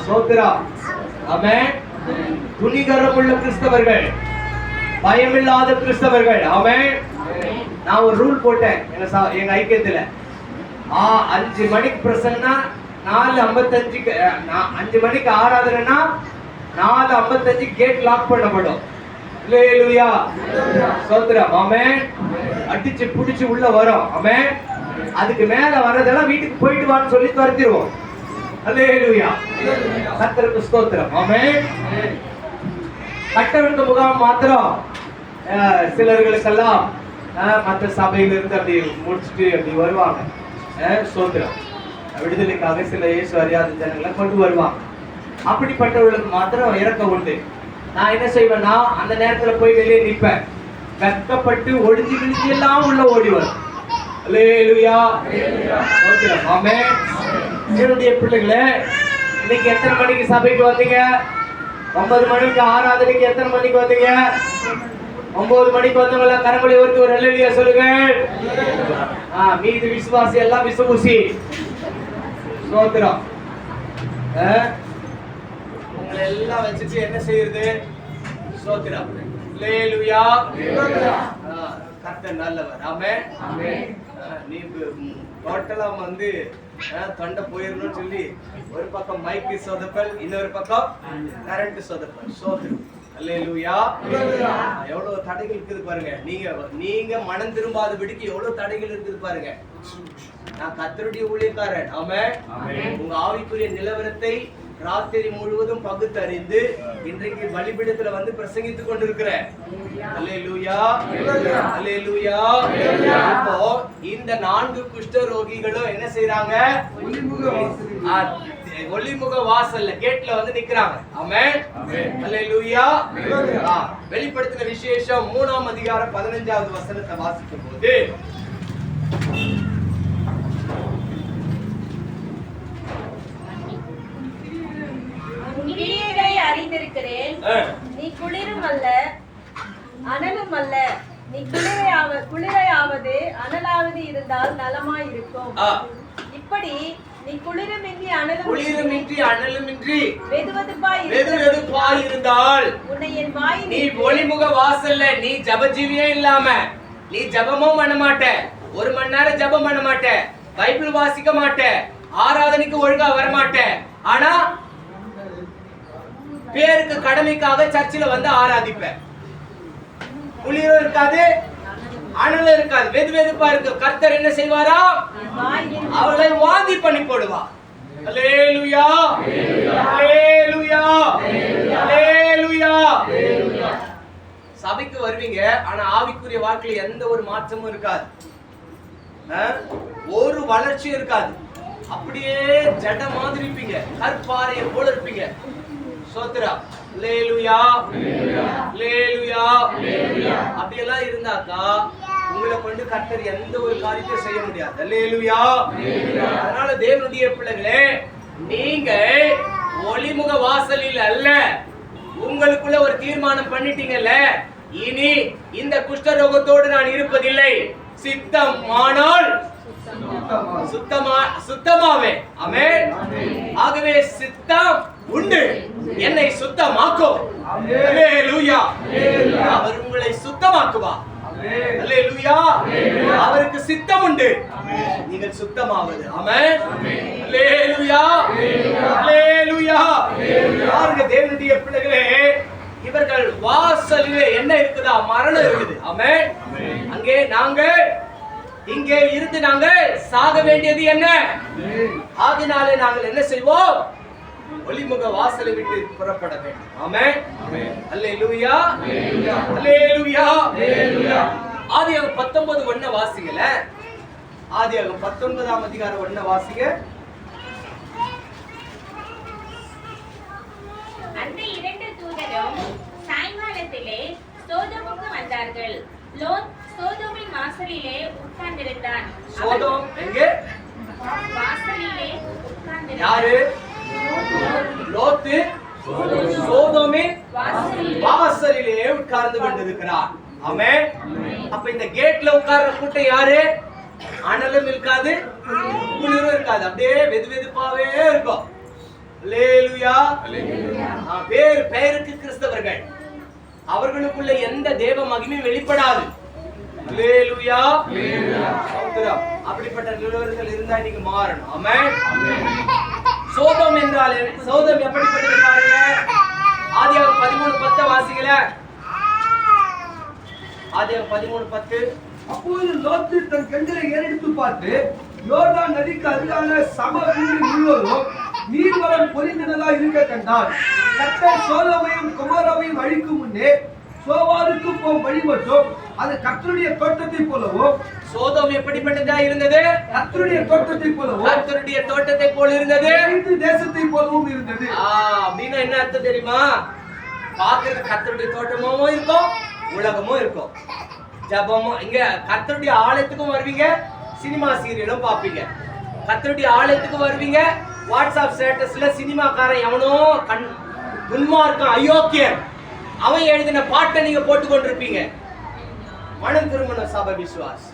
ஸ்தோத்திரம். ஆமென். துணிகரம் உள்ள கிறிஸ்தவர்கள், பயமில்லாத கிறிஸ்தவர்கள். ஆமென். நான் ஒரு ரூல் போட்டேன் எங்க ஐக்கியத்துல. 5 மணிக்கு பிரசன்னா 4:55 5 மணிக்கு ஆராதனைனா 4:55 கேட் லாக் பண்ணப்படும். அல்லேலூயா. ஸ்தோத்திரம். ஆமென். அடிச்சு புடிச்சு உள்ள வரும். ஆமென். அதுக்கு மேல வரதெல்லாம் வீட்டுக்கு போயிட்டு வான்னு சொல்லி துரத்திடுவோம். அல்லேலூயா. கர்த்தருக்கு ஸ்தோத்திரம். ஆமென். கட்டவிழ்ந்த முகாம் மாத்திரம் சிலர்களுக்கெல்லாம் மற்ற சபையில இருந்து அப்படி முடிச்சுட்டு அப்படி வருவாங்க. ஸ்தோத்திரம். விடுதலைக்காக சில இயேசு அறியாத ஜனங்களை கொண்டு வருவாங்க. அப்படிப்பட்டவர்களுக்கு மாத்திரம் இறக்க உண்டு. நான் என்ன செய்வேன்னா, அந்த நேரத்துல போய் வெளியே நிற்பேன். கஷ்டப்பட்டு ஒளிஞ்சு கிழிச்சு எல்லாம் உள்ள ஓடி வரும். அல்லேலூயா. ஸ்தோத்திரம். ஆமென். என்னுடைய பிள்ளைகளே, இன்னைக்கு எத்தனை மணிக்கு சபைக்கு வந்தீங்க? 9 மணிக்கு ஆராதனைக்கு எத்தனை மணிக்கு வந்தீங்க? 9 மணிக்கு வந்தவங்க கரங்களை ஒருத்தி ஒரு அல்லேலூயா சொல்லுங்க. மீதி விசுவாசி எல்லாம் விசுவாசி. ஸ்தோத்திரம். உங்களை எல்லாம் வச்சுட்டு என்ன செய்யுது? ஸ்தோத்திரம். அல்லேலூயா. கர்த்தர் நல்லவர். ஆமென். நீ டோட்டலா வந்து தொண்டை போயிடணும்னு சொல்லி ஒரு பக்கம் மைக்கு சொதப்பல், இன்னொரு பக்கம் கரண்ட் சொதப்பல். சோதரம். அல்லேலூயா. எவ்வளவு தடைகள் இருக்குது பாருங்க. நீங்க மனம் திரும்பாதபடிக்கு எவ்வளவு தடைகள் இருக்குது பாருங்க. நான் கர்த்தருடைய ஊழியக்காரன். ஆமென். உங்க ஆவிக்குரிய நிலவரத்தை ராத்திரி முழுவதும் பகுத்தறிந்து இன்றைக்கு பலிபீடத்துல வந்து பிரசங்கித்துக் கொண்டிருக்கிறேன். அல்லேலூயா. அல்லேலூயா. இப்போ இந்த 4 குஷ்ட ரோகிகளும் என்ன செய்றாங்க? ஒளிமுக வாசல்ல கேட்ல வந்து நிக்கிறாங்க. ஆமென். அல்லேலூயா. வெளிப்படுத்தின விசேஷம் 3ஆம் அதிகாரம் 15வது வசனத்தை வாசிக்கும் போது அறிந்திருக்கிறேன், நீ குளிரும் அல்ல அனலும் அல்ல, நீ குளிரையாவது அனலாவது இருந்தால் நலமாய் இருக்கும். இப்படி நீ குளிருமின்றி அனலுமின்றி வெதுவெதுப்பாய் இருந்தால் உன்னை என் வாய் நீ ஒளிமுக வாசல்ல நீ ஜபஜீவியே இல்லாம நீ ஜபமும் பண்ண மாட்ட, 1 மணி நேரம் ஜபம் பண்ண மாட்ட, பைபிள் வாசிக்க மாட்ட, ஆராதனைக்கு ஒழுங்கா வர மாட்ட, ஆனா பேருக்கு கடமைக்காக சர்ச்சில் வந்து ஆராதிப்ப. குளிரும் இருக்காது அனலும் இருக்காது, வெதுவெதுப்பா இருக்கு. கர்த்தர் என்ன செய்வாரா? அவளை வாந்தி பண்ணி போடுவா. அல்லேலூயா, அல்லேலூயா, அல்லேலூயா. சபைக்கு வருவீங்க, ஆனா ஆவிக்குரிய வாழ்க்கையில எந்த ஒரு மாற்றமும் இருக்காது, ஒரு வளர்ச்சியும் இருக்காது. அப்படியே ஜட மாதிரி இருப்பீங்க, கற்பாறையை போல இருப்பீங்க. சோத்ரா, அல்லேலூயா, அல்லேலூயா. அப்படி எல்லாம் இருந்தாக்கா உங்களை கொண்டு கர்த்தர் எந்த ஒரு காரியத்தையும் செய்ய முடியாது. அல்லேலூயா. அதனால தேவனுடைய பிள்ளைகளே, நீங்க ஒளிமுக வாசலில் அல்ல, உங்களுக்குள்ள ஒரு தீர்மானம் பண்ணிட்டீங்கல்ல, இனி இந்த குஷ்டரோகத்தோடு நான் இருப்பதில்லை, சித்தம் ஆனால் சுத்தமாவே. ஆமென். ஆகவே சித்தம் உண்டு, என்னை சுத்தமாக்கும். அல்லேலூயா. அவர் உங்களை சுத்தமாக்குவார். அல்லேலூயா. அவருக்கு சித்தம் உண்டு, நீங்கள் சுத்தமாவது. ஆமென். அல்லேலூயா, அல்லேலூயா. பாருங்க தேவனுடைய பிள்ளைகளே, இவர்கள் வாசலிலே என்ன இருக்குதா? மரணம் இருக்குது. ஆமென். அங்கே நாங்கள் இங்கே இருந்து நாங்கள் சாக வேண்டியது என்ன? ஆகினாலே நாங்கள் என்ன செய்வோம்? ஒளிமுக வாசலை விட்டு புறப்பட வேண்டும். ஆமென். அல்லேலூயா, அல்லேலூயா. ஆதியாகமம் 19:1 வாசிங்கல. ஆதியாகமம் 19ஆம் அதிகாரம் 1 வாசிங்க. அந்த 2 தூதரும் சாயங்காலத்திலே சோதோமுக்கு வந்தார்கள். லோத் சோதோமின் வாசலிலே உட்கார்ந்திருந்தான். சோதோம் எங்கே? வாசலிலே உட்கார்ந்திருந்தான். யாரு? லோத்து சோதோமின் வாசலிலே உட்கார்ந்து கொண்டிருக்கிறார். ஆமென். அப்ப இந்த கேட்ல உட்கார்ற கூட்டம் யாரு? அனலும் இருக்காது, குளிரும் இருக்காது, அப்படியே வெதுவெதுப்பாவே இருக்கும். அல்லேலூயா. பெயருக்கு கிறிஸ்தவர்கள், அவர்களுக்குள்ள எந்த தேவ மகிமையும் வெளிப்படாது. அல்லேலூயா. அப்படிப்பட்ட நிலவரங்கள் இருந்தா நீங்க மாறணும். ஆமென். சோதோம் என்றால் சோதோம் எப்படிப்பட்டது பாருங்க. ஆதியாகமம் 13:10 வாசிக்கல. ஆதியாகமம் 13:10. அப்போது லோத்து தன் கண்களை ஏறெடுத்து பார்த்து, யோர்தான் நதிக்கு அருகான சமவெளி முழுவதும் நீர்வளம் பொழிந்ததா இருக்க கண்டான். கர்த்தர் சோதோமையும் கொமோராவையும் அழிக்கும் முன்னே சோவாருக்கு போகும் வழி மட்டும் அது கர்த்தருடைய தோட்டத்தை போலவும், சோதோம் எப்படிப்பட்டதா இருந்தது? கர்த்தருடைய தோட்டத்தை போலவும், கர்த்தருடைய தோட்டத்தை போல இருந்தது, தேசத்தை போலவும் இருந்தது. அப்படின்னா என்ன அர்த்தம் தெரியுமா? பாக்குறது கர்த்தருடைய தோட்டமும் இருக்கும், உலகமும் இருக்கும், ஜபமும். இங்க கர்த்தருடைய ஆலயத்துக்கும் வருவீங்க, சினிமா சீரியலும் பாப்பீங்க. கர்த்தருடைய ஆலயத்துக்கும் வருவீங்க, வாட்ஸ்அப் ஸ்டேட்டஸ்ல சினிமாக்காரன் எவனோ துன்மார்க்கன் அயோக்கியன் அவன் எழுதின பாட்டை நீங்க போட்டு கொண்டிருப்பீங்க. மனம் திருமண சபை விசுவாஸ்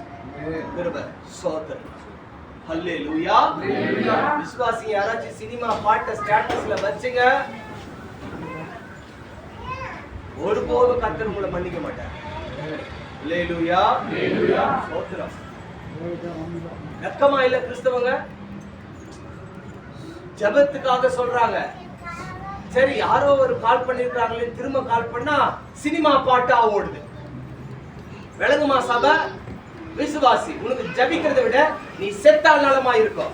சோதரன். அல்லேலூயா. விசுவாசி யாராச்சும் சினிமா பாட்டை ஸ்டேட்டஸ்ல வச்சுங்க, ஒருபோதும் கர்த்தர் உங்களை மன்னிக்க மாட்டார். அல்லேலூயா. சோதரம். வெக்கமா இல்ல கிறிஸ்தவங்க? ஜெபத்துக்காக சொல்றாங்க, சரி யாரோ ஒரு கால் பண்ணிருக்காங்களே திரும்ப கால் பண்ணா சினிமா பாட்டா ஓடுது. விளங்குமா சபை? விசுவாசி, உனக்கு ஜபிக்கிறதை விட நீ செத்தால் நலமா இருக்கும்.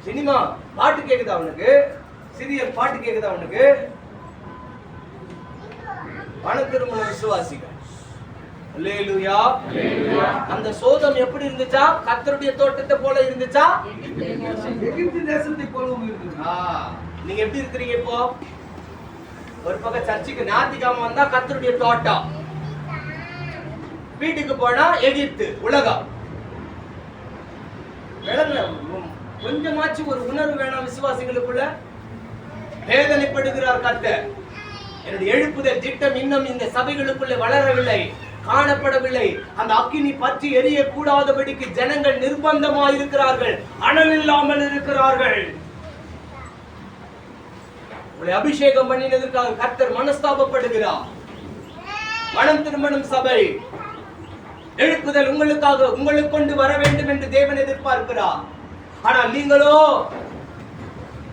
சினிமா பாட்டு கேக்குதா உனக்கு? சீரியல் பாட்டு கேக்குதா உனக்கு? பண திருமண விசுவாசிகள் அல்லேலூயா. அந்த சோதம் எப்படி இருந்துச்சா? கர்த்தருடைய தோட்டத்தை போல இருந்துச்சா? எகிப்து தேசத்தை போலவும் இருந்தது. நீங்க எப்படி இருக்கிறீங்க இப்போ? ஒரு பக்கம் சர்ச்சுக்கு ஞாயிற்றுக்கிழமை வந்தா கர்த்தருடைய தோட்டம், வீட்டுக்கு போனா எகிப்து உலகம். விளங்கல? கொஞ்சமாச்சு ஒரு உணர்வு வேணாம் விசுவாசிகளுக்குள்ள. வேதனைப்படுகிறார் கர்த்தர். என்னுடைய எழுப்புதல் திட்டம் இன்னும் இந்த சபைகளுக்குள்ளே வளரவில்லை, காணப்படவில்லை. அந்த அக்கினி பற்றி எரிய கூடாதபடிக்கு ஜனங்கள் நிர்பந்தமாய் இருக்கிறார்கள், அனல் இல்லாமல் இருக்கிறார்கள். உங்களை அபிஷேகம் பண்ணினதற்காக கர்த்தர் மனஸ்தாபப்படுகிறார். மனம் திருமணம் சபை எழுப்புதல் உங்களுக்காக உங்களுக்கு கொண்டு வர வேண்டும் என்று தேவன் எதிர்பார்க்கிறார். ஆனால் நீங்களோ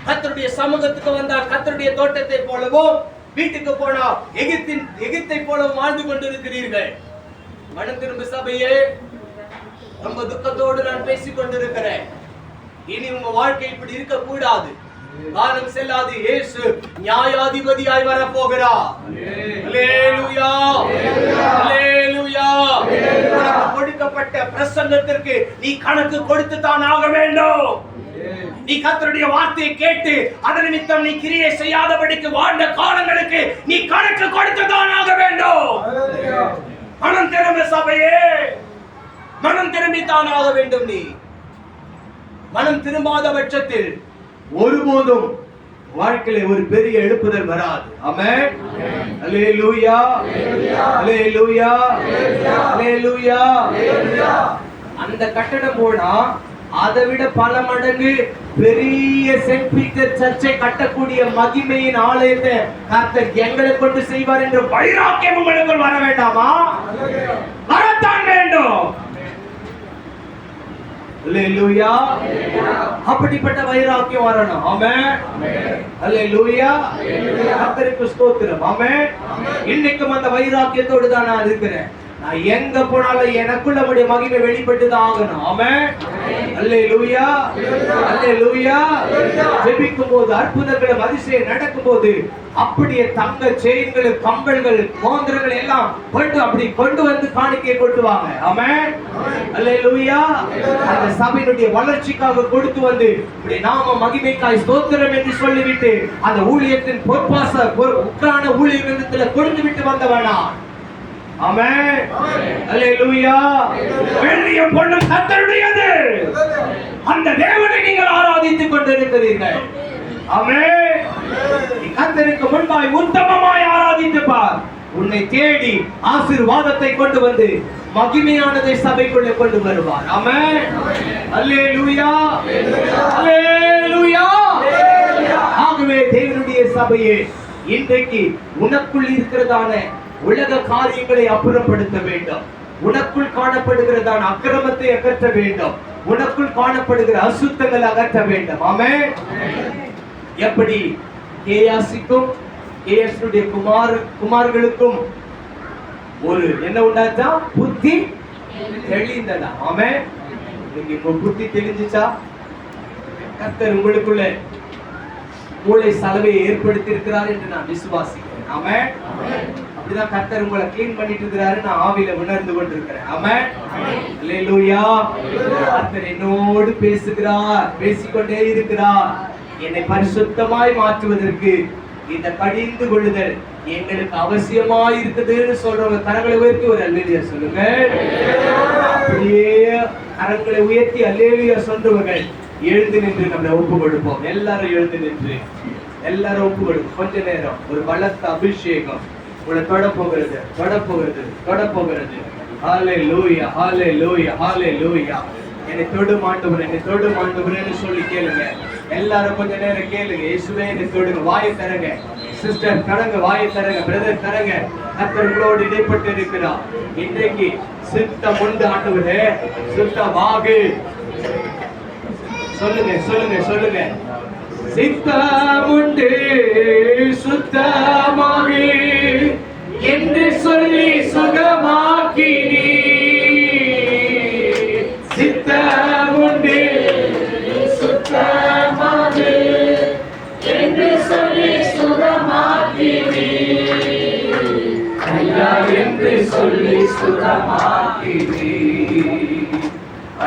கர்த்தருடைய சமூகத்துக்கு வந்தால் கர்த்தருடைய தோட்டத்தை போலவோ, வீட்டுக்கு போனா எகிப்தை போலவும் வாழ்ந்து கொண்டிருக்கிறீர்கள். மனம் திரும்ப சபையே, ரொம்ப துக்கத்தோடு நான் பேசிக் கொண்டிருக்கிறேன். இனி உங்க வாழ்க்கை இப்படி இருக்க கூடாது. காலம் செல்லாது. இயேசு நியாயாதிபதியாய் வர போகிறார். அல்லேலூயா, அல்லேலூயா. உனக்கு கொடுக்கப்பட்ட பிரசங்கத்திற்கு நீ கணக்கு கொடுத்து தான் ஆக வேண்டும். நீ கர்த்தருடைய வார்த்தையை கேட்டு அதன் நிமித்தம் நீ கிரியை செய்யாதபடிக்கு வாழ்ந்த காலங்களுக்கு நீ கணக்கு கொடுத்து தான் ஆக வேண்டும். மனம் திரும்ப சபையே, மனம் திரும்பித்தான் ஆக வேண்டும். நீ மனம் திரும்பாத பட்சத்தில் ஒருபோதும் வாழ்க்கையில ஒரு பெரிய எழுப்புதல் வராது. ஆமென். அல்லேலூயா, அல்லேலூயா, அல்லேலூயா. அந்த கட்டடம் போனா அதை விட பல மடங்கு பெரிய செயின்ட் பீட்டர் சர்ச்சை கட்டக்கூடிய மகிமையின் ஆலயத்தை கர்த்தர் எங்களை கொண்டு செய்வார் என்ற வைராக்கியம் உங்களுக்குள் வர வேண்டாமா? வரத்தான் வேண்டும். அல்லேலூயா. அப்படிப்பட்ட வைராக்கியம் வரணும். ஆமென். அல்லேலூயா. கர்த்தருக்கு ஸ்தோத்திரம். ஆமென். இன்னைக்கும் அந்த வைராக்கியத்தோடு தான் நான் இருக்கிறேன். நான் எங்க போனாலும் எனக்குள்ள நம்முடைய மகிமை வெளிப்பட்டு தான் ஆகணும். ஆமென். அல்லேலூயா, அல்லேலூயா. ஜெபிக்கும் போது அற்புதங்களும் அதிசயம் நடக்கும் போது அப்படியே தங்க செயின்கள், கம்பல்கள், மோதிரங்கள் எல்லாம் கொண்டு வந்து காணிக்கை கொட்டுவாங்க. ஆமென். அல்லேலூயா. அந்த சபையினுடைய வளர்ச்சிக்காக கொடுத்து வந்து இப்படி நாம மகிமைக்காய் ஸ்தோத்திரம் என்று சொல்லிவிட்டு அந்த ஊழியத்தின் பொற்பாச உட்கான ஊழியர்களிடத்துல கொடுத்து விட்டு வந்தவனா? ஆமென். அல்லேலூயா. வெள்ளியும் பொன்னும் கர்த்தருடையது. அந்த தேவனை நீங்கள் ஆராதித்துக் கொண்டிருக்கிறீர்கள். ஆமென். நீ கர்த்தருக்கு முன்பாய் உத்தமமாய் ஆராதித்து பார். உன்னை தேடி ஆசீர்வாதத்தை கொண்டு வந்து மகிமையானதை சபைக்குள்ளே கொண்டு வருவார். ஆமென். அல்லேலூயா, அல்லேலூயா. ஆகவே தேவனுடைய சபையே, இன்றைக்கு உனக்குள் இருக்கிறதான உலக காரியங்களை அப்புறப்படுத்த வேண்டும். உனக்குள் காணப்படுகிறதான அக்கிரமத்தை அகற்ற வேண்டும். உனக்குள் காணப்படுகிற அசுத்தங்களை அகற்ற வேண்டும். ஆமென். எப்படி கேயாசிக்கும் கேயஸ்னுடைய குமார்களுக்கும் ஒரு என்ன உண்டாச்சா? புத்தி தெளிந்ததா? ஆமென். நீங்க இப்போ புத்தி தெளிஞ்சுச்சா? கர்த்தர் உங்களுக்குள்ள மூளை சலவையை ஏற்படுத்தி இருக்கிறார் என்று நான் விசுவாசிக்கிறேன். ஆமென். அப்படிதான் கர்த்தர் உங்களை க்ளீன் பண்ணிட்டு இருக்கிறாரு. நான் ஆவியில உணர்ந்து கொண்டிருக்கிறேன். ஆமென். அல்லேலூயா. கர்த்தர் என்னோடு பேசுகிறார், பேசிக்கொண்டே இருக்கிறார். என்னை பரிசுத்தமாய் மாற்றுவதற்கு இந்த கடிந்து கொள்ளுதல் எங்களுக்கு அவசியமாய் இருக்குதுன்னு சொல்றவங்க கரங்களை உயர்த்தி ஒரு அல்லேலூயா சொல்லுங்க. அப்படியே கரங்களை உயர்த்தி அல்லேலூயா சொல்றவர்கள் எழுந்து நின்று நம்மளை ஒப்பு கொடுப்போம். எல்லாரும் எழுந்து நின்று எல்லாரும் ஒப்பு கொடுப்போம். கொஞ்ச நேரம் ஒரு பலத்த அபிஷேகம் உங்களை தொடப்போகிறது, தொடப்போகிறது, தொடப்போகிறது. ஹல்லேலூயா, ஹல்லேலூயா, ஹல்லேலூயா. என்னை தொடு ஆண்டவரே, என்னை தொடு ஆண்டவரேன்னு சொல்லி கேளுங்க. எல்லாரும் கொஞ்ச நேரம் கேளுங்க. இயேசுவே என்னை தொடுங்க. வாயை தரங்க. சிஸ்டர் தரங்க, வாயை தரங்க. பிரதர் தரங்க. கர்த்தர் உங்களோடு இடைப்பட்டு இருக்கிறார். இன்றைக்கு சித்தம் உண்டு ஆண்டவரே, சித்தமாக சொல்லுங்க, சொல்லுங்க, சொல்லுங்க. சித்தமுண்டு சுத்தமாக என்று சொல்லி சுகமாக்கினீ. சித்தமுண்டு சுத்தமாக என்று சொல்லி சுகமாக்கினீ. ஐயா என்று சொல்லி சுகமாக்கினி,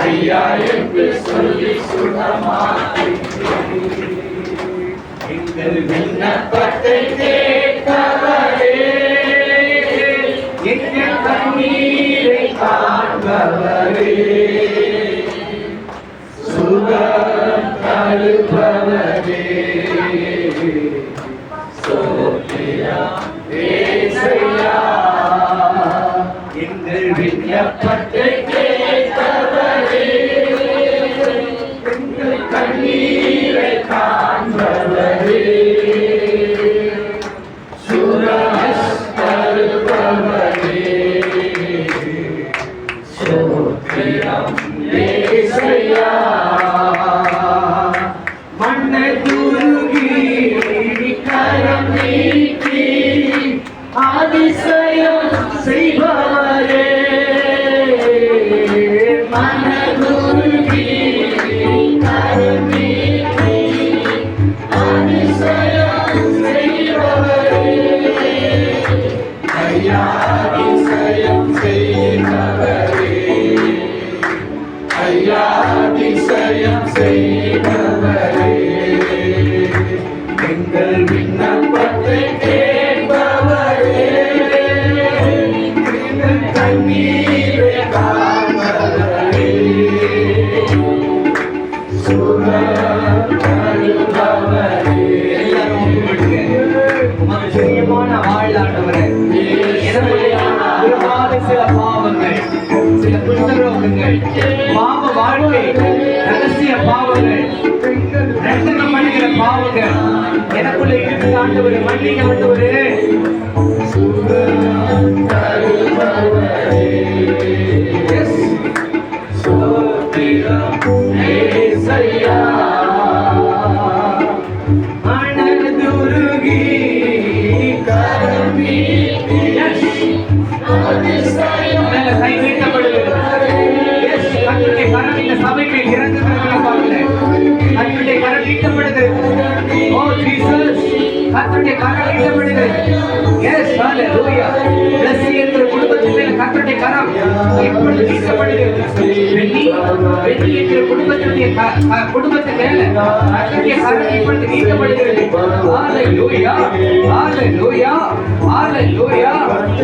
ஐயா என்று சொல்லி சுகமாக்கினி. எங்கள் விண்ணப்பத்தை கேட்கவரே, எங்கள் கண்ணீரை காண்பவரே, சுகம் தருபவரே, சோத்திரம் ஏசையா. எங்கள் விண்ணப்பத்தை கேட்பவரே, எங்கள் கண்ணீரை காண்பவரே, சுகம் தருபவரே, சோத்திரம் ஏசையா. மன்னதுருகி கரம் நீட்டி அதிசயம் செய்பவரே, மன்னதுருகி கரம் நீட்டி அதிசயம் செய்பவரே, ஐயா அதிசயம் செய்பவரே, ஐயா அதிசயம் செய்பவரே, எங்கள் விண்ணப்பத்தை கேட்பவரே, எங்கள் கண்ணீரை காண்பவரே, சுகம் தருபவரே. எல்லாரும் உமது பிரியமான வாழ்நாட்டவரே, எனக்குள்ளே உருவாத சில பாவங்கள், சில குற்றரோகங்கள், பாவ வாழ்க்கை, ரகசிய பாவங்கள், ரத்தனம் பண்ணுகிற பாவங்கள் எனக்குள்ள இருக்கு ஆண்டவரே, மன்னிக்க ஆண்டவரே. சுகம் தருபவரே, எஸ் சோத்திரம் ஏசையா. மனதுருகி கரம் நீட்டி, எஸ் அதிசயம் மேல கை வைக்கப்படுகிறது. எஸ் கர்த்தருடைய கரம் இந்த சபைக்கு இறங்குகிறதை பார்க்கிறேன். கர்த்தருடைய கரம் நீட்டப்படுகிறது. ஓ ஜீசஸ், கர்த்தருடைய கரம் நீட்டப்படுகிறது. எஸ் ஹalleluya. பிளஸ் என்ற குடும்பத்தின் மேல் கர்த்தருடைய கரம் இப்பொழுது நீட்டப்படுகிறது. வெள்ளி என்ற குடும்பத்தின் மேல கர்த்தருடைய கரம் இப்பொழுது நீட்டப்படுகிறது. ஹalleluya, ஹalleluya, ஹalleluya,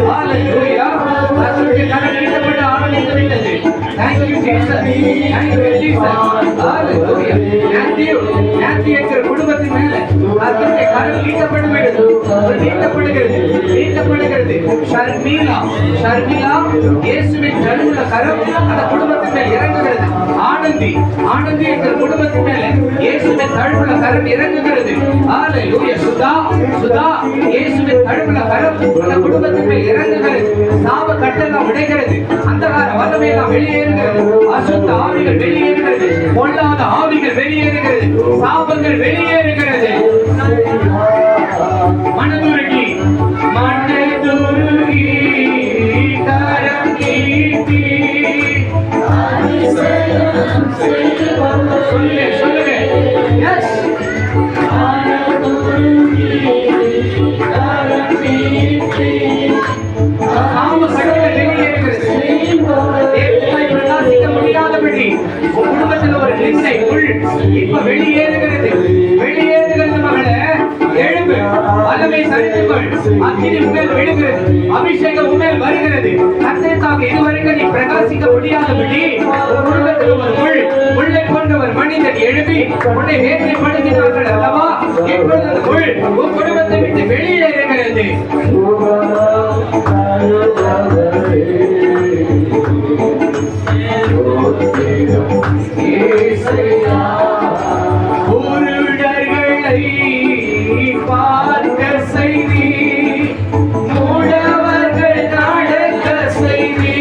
ஹalleluya. கர்த்தருடைய கரம் நீட்டப்பட்டு ஆனந்தம் விட்டது. Thank you Jesus, thank you Jesus, hallelujah. நாத்தி என்ற குடும்பத்தின் மேல கர்த்தருடைய கரம் நீட்டப்படுகிறது, நீட்டப்படுகிறது. ஷர்மிளா இயேசுவின் தழுவுள்ள கரம் அந்த குடும்பத்தின் மேல் இறங்குகிறது. ஆனந்தி என்ற குடும்பத்தின் மேல இயேசுவின் தழுவுள்ள கரம் இறங்குகிறது. ஹalleluya. சுதா இயேசுவின் தழுவுள்ள கரம் அந்த குடும்பத்தின் மேல் இறங்குகிறது. சாப கட்டெல்லாம் உடைகிறது. அந்தகார வல்லமை எல்லாம் வெளியேறுகிறது. அசுத்த ஆவிகள் வெளியேறுகிறது. பொல்லாத ஆவிகள் வெளியேறுகிறது. சாபங்கள் வெளியேறுகிறது. மனதுருகி கரம் நீட்டி சொல்லுங்க எஸ் முடியாதபடி குடும்பத்தில் ஒரு நிந்தை இப்ப வெளியேறுகிறது மகளே. எழும்பு, வல்லமை சரித்துக்கொள். அக்கினி உமேல் விழுகிறது, அபிஷேகம் உமேல் வருகிறது. கர்த்தருக்காக இதுவரைக்கும் நீ பிரகாசிக்க முடியாதபடி குடும்பத்தில் ஒரு முள்ளை கொண்ட ஒரு மனிதன் எழுப்பி உன்னை வேதனைப்படுத்தினார்கள் அல்லவா? இப்பொழுது அந்த முள் உன் குடும்பத்தை விட்டு வெளியேறுகிறது. ஊருடர்களை பார்க்க செய்தி, மூடவர்கள் நடக்க செய்தி.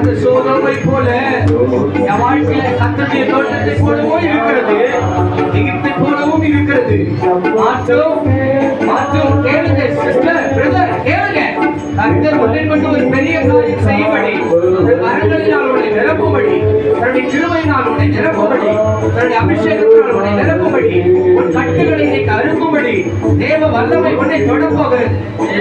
அந்த சோதோமை போல என் வாழ்க்கையில கர்த்தருடைய தோட்டத்தை போலவும் இருக்கிறது, எகிப்தை போலவும் இருக்கிறது. மாற்றம் கேளுங்க சிஸ்டர், பிரதர் கேளுங்க. கர்த்தர் ஒன்றை கொண்டு ஒரு பெரிய காரியம் செய்யும்படி, வரங்களினால் உன்னை நிரப்பும்படி, தன்னுடைய கிருபையினால் உன்னை நிரப்பும்படி, தன்னுடைய அபிஷேகத்தினால் உன்னை நிரப்பும்படி, உன் கட்டுகளை இன்னைக்கு அறுக்கும்படி தேவ வல்லமை உன்னை தொடப்போகிறது,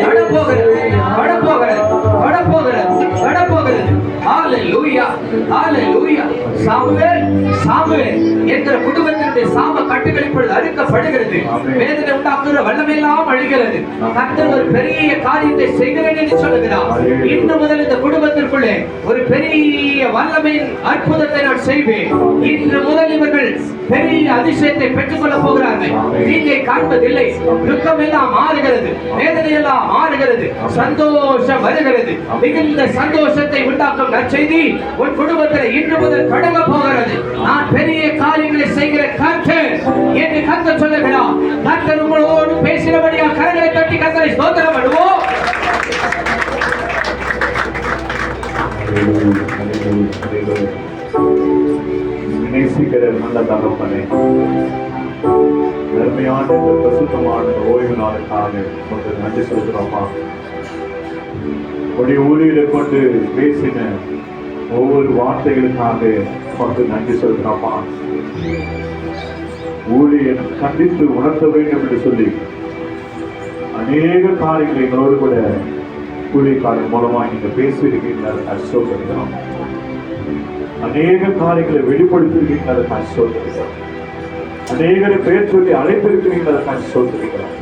தொடப்போகிறது, தொடப்போகிறது, தொடப்போகிறது, தொடப்போகிறது. ஹalleluya, ஹalleluya. சாமுவேல், சாமுவேல் என்ற குடும்பத்தினுடைய சாப கட்டுகள் இப்பொழுது அறுக்கப்படுகிறது. வேதனை உண்டாக்குகிற வல்லமையெல்லாம் அழிகிறது. கர்த்தர் ஒரு பெரிய காரியத்தை செய்கிறேன் என்று சொல்லுகிறார். இன்று முதல் இந்த குடும்பத்திற்குள்ளே ஒரு பெரிய வல்லமையின் அற்புதத்தை நான் செய்வேன். இன்று முதல் இவர்கள் பெரிய அதிசயத்தை பெற்றுக் கொள்ள போகிறார்கள். நீங்க காண்பதில்லை, துக்கம் எல்லாம் மாறுகிறது, வேதனை எல்லாம் மாறுகிறது, சந்தோஷம் வருகிறது. மிகுந்த சந்தோஷத்தை உண்டாக்கும் நற்செய்தி உன் குடும்பத்தில் இன்று முதல் தொடங்க போகிறது. நான் பெரிய காரியங்களை செய்கிற கர்த்தர் என்று கர்த்தர் சொல்லுகிறார். கர்த்தர் உங்களோடு பேசினபடியா கரங்களை தட்டி கர்த்தரை ஸ்தோத்திரம் பண்ணுவோம். நேசிக்கிற நல்ல தகப்பனே, பெருமையான இந்த பிரசுத்தமான ஓய்வு நாளுக்காக உங்களுக்கு நன்றி சொல்கிறோமா. உடைய ஊழியரை கொண்டு பேசின ஒவ்வொரு வார்த்தைகளுக்காக உங்களுக்கு நன்றி சொல்கிறோமா. ஊழியர் கண்டித்து உணர்த்த வேண்டும் என்று சொல்லி அநேக காரியங்களை எங்களோடு கூட ஊழியக்காரர் மூலமா நீங்க பேசியிருக்கீங்க. சொல்கிறோம் அநேக காரியங்களை வெளிப்படுத்திருக்கீங்க. அதை சொல்கிறோம். அநேகரை பேர் சொல்லி அழைத்திருக்கிறீங்க. அதை சொல்கிறோம்.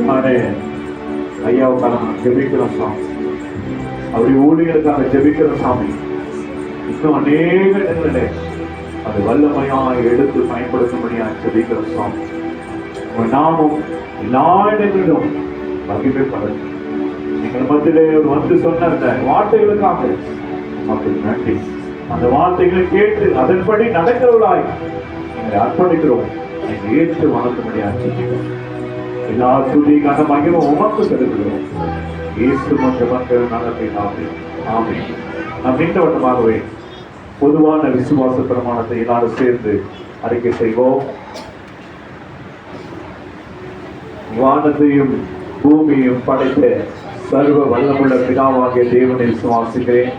நானே ஐயாவுக்காக நான் ஜெபிக்கிறோம் சாமி. அப்படி ஊழியர்களுக்காக ஜெபிக்கிற சாமி. இன்னும் அநேக இடங்களிலே அது வல்லமையாக எடுத்து பயன்படுத்தும்படியாக ஜெபிக்கிறோம் சாமி. உங்கள் நாமும் எல்லா இடங்களிலும் மகிமைப்படும். நீங்கள் மத்தியிலே ஒரு வந்து சொன்ன அந்த வார்த்தைகளுக்காக அப்படி நன்றி. அந்த வார்த்தைகளை கேட்டு அதன்படி நடக்கிறவர்களாய் எங்களை அர்ப்பணிக்கிறோம். எங்களை ஏற்று வணங்கும்படியாக ஜெபிக்கிறோம். எல்லா துதிக்கான மகிமை உமக்கு செலுத்துகிறோம். இயேசு மக்கள் நல்லதை ஆமே. நாம் இந்த வட்டமாகவே பொதுவான விசுவாச பிரமாணத்தை எல்லாரும் சேர்ந்து அறிக்கை செய்வோம். வானத்தையும் பூமியையும் படைத்த சர்வ வல்லமுள்ள பிதாவாகிய தேவனை விசுவாசிக்கிறேன்.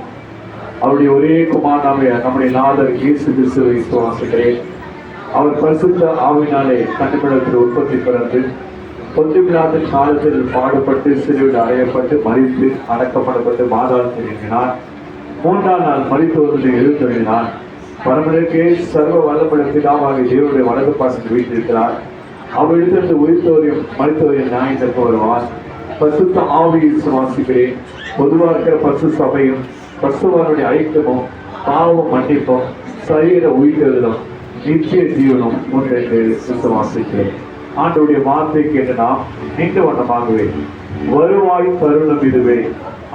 அவருடைய ஒரே குமாரனாகிய நம்முடைய நாதர் இயேசு கிறிஸ்துவை விசுவாசிக்கிறேன். அவர் பரிசுத்த ஆவியினாலே கண்டுபிடித்து உற்பத்தி பிறந்து பொந்திபிலாத்தின் காலத்தில் பாடுபட்டு சிலுவையில் அறையப்பட்டு மரித்து அடக்கப்படப்பட்டு பாதாளத்தில் இறங்கினார். 3ஆம் நாள் மரித்தோரில் எழுந்தருளினார். பரமனுக்கே சர்வ வல்லமுள்ள பிதாவாகிய தேவனுடைய வலது பாசத்தில் வீட்டிருக்கிறார். அவரிடத்திலிருந்து உயிர்த்தோரையும் மரித்தோரையும் நியாயத்திற்கு வருவார். பரிசுத்த ஆவியை விசுவாசிக்கிறேன். பொதுவாக இருக்கிற பசு சபையும் பசுவானுடைய ஐக்கியமும் பாவம் மன்னிப்பும் சரீர உயிர்த்தெழுதலும் நித்திய ஜீவனும் முன்னென்று விசுவாசிக்கிறேன். ஆண்டவருடைய வார்த்தை கேட்டு நாம் நீண்ட வண்ணமாகவே வருவாய் தருணம் இதுவே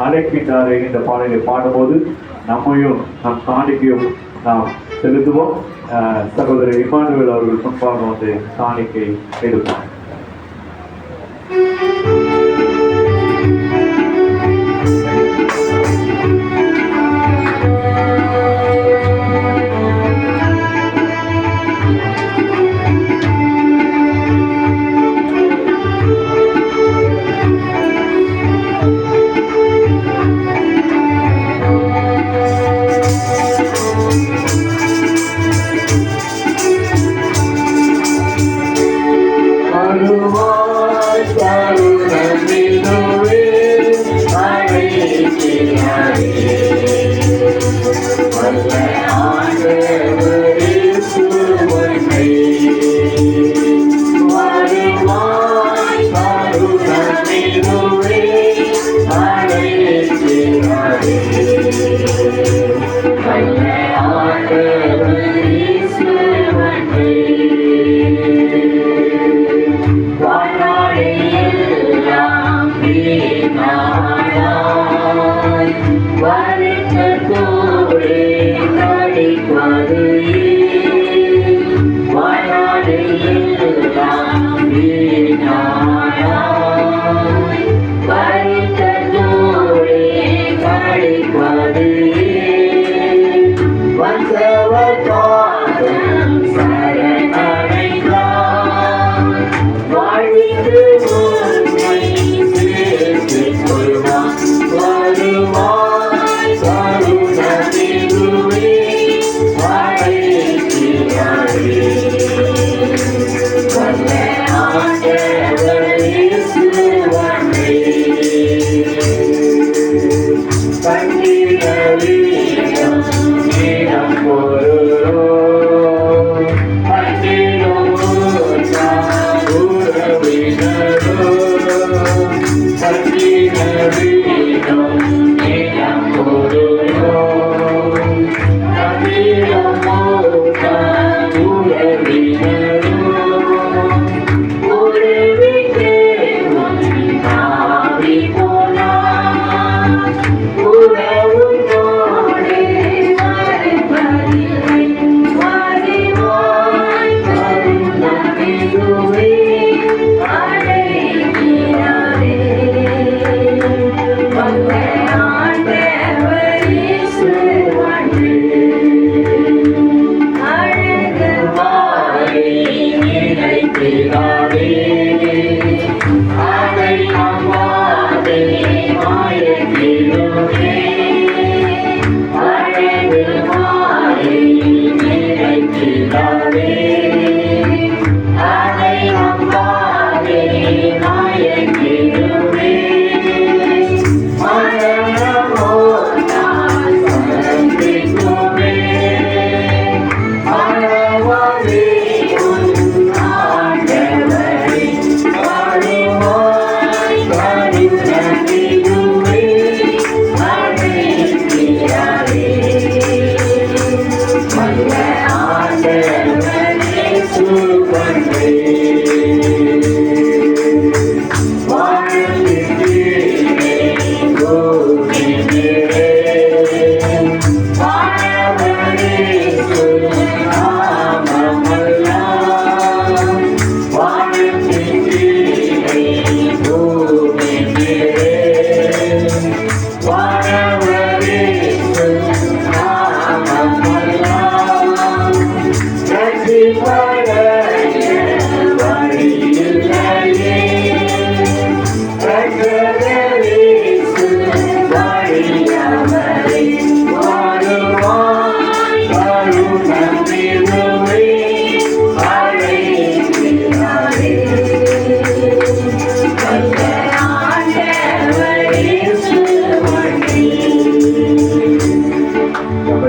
அழைக்கின்றாரே இந்த பாடலை பாடும்போது நம்மையும் நம் காணிக்கையும் நாம் செலுத்துவோம். சகோதரர் இமானுவேல் அவர்கள் முன்பாக வந்து காணிக்கை எடுப்பார். Bye.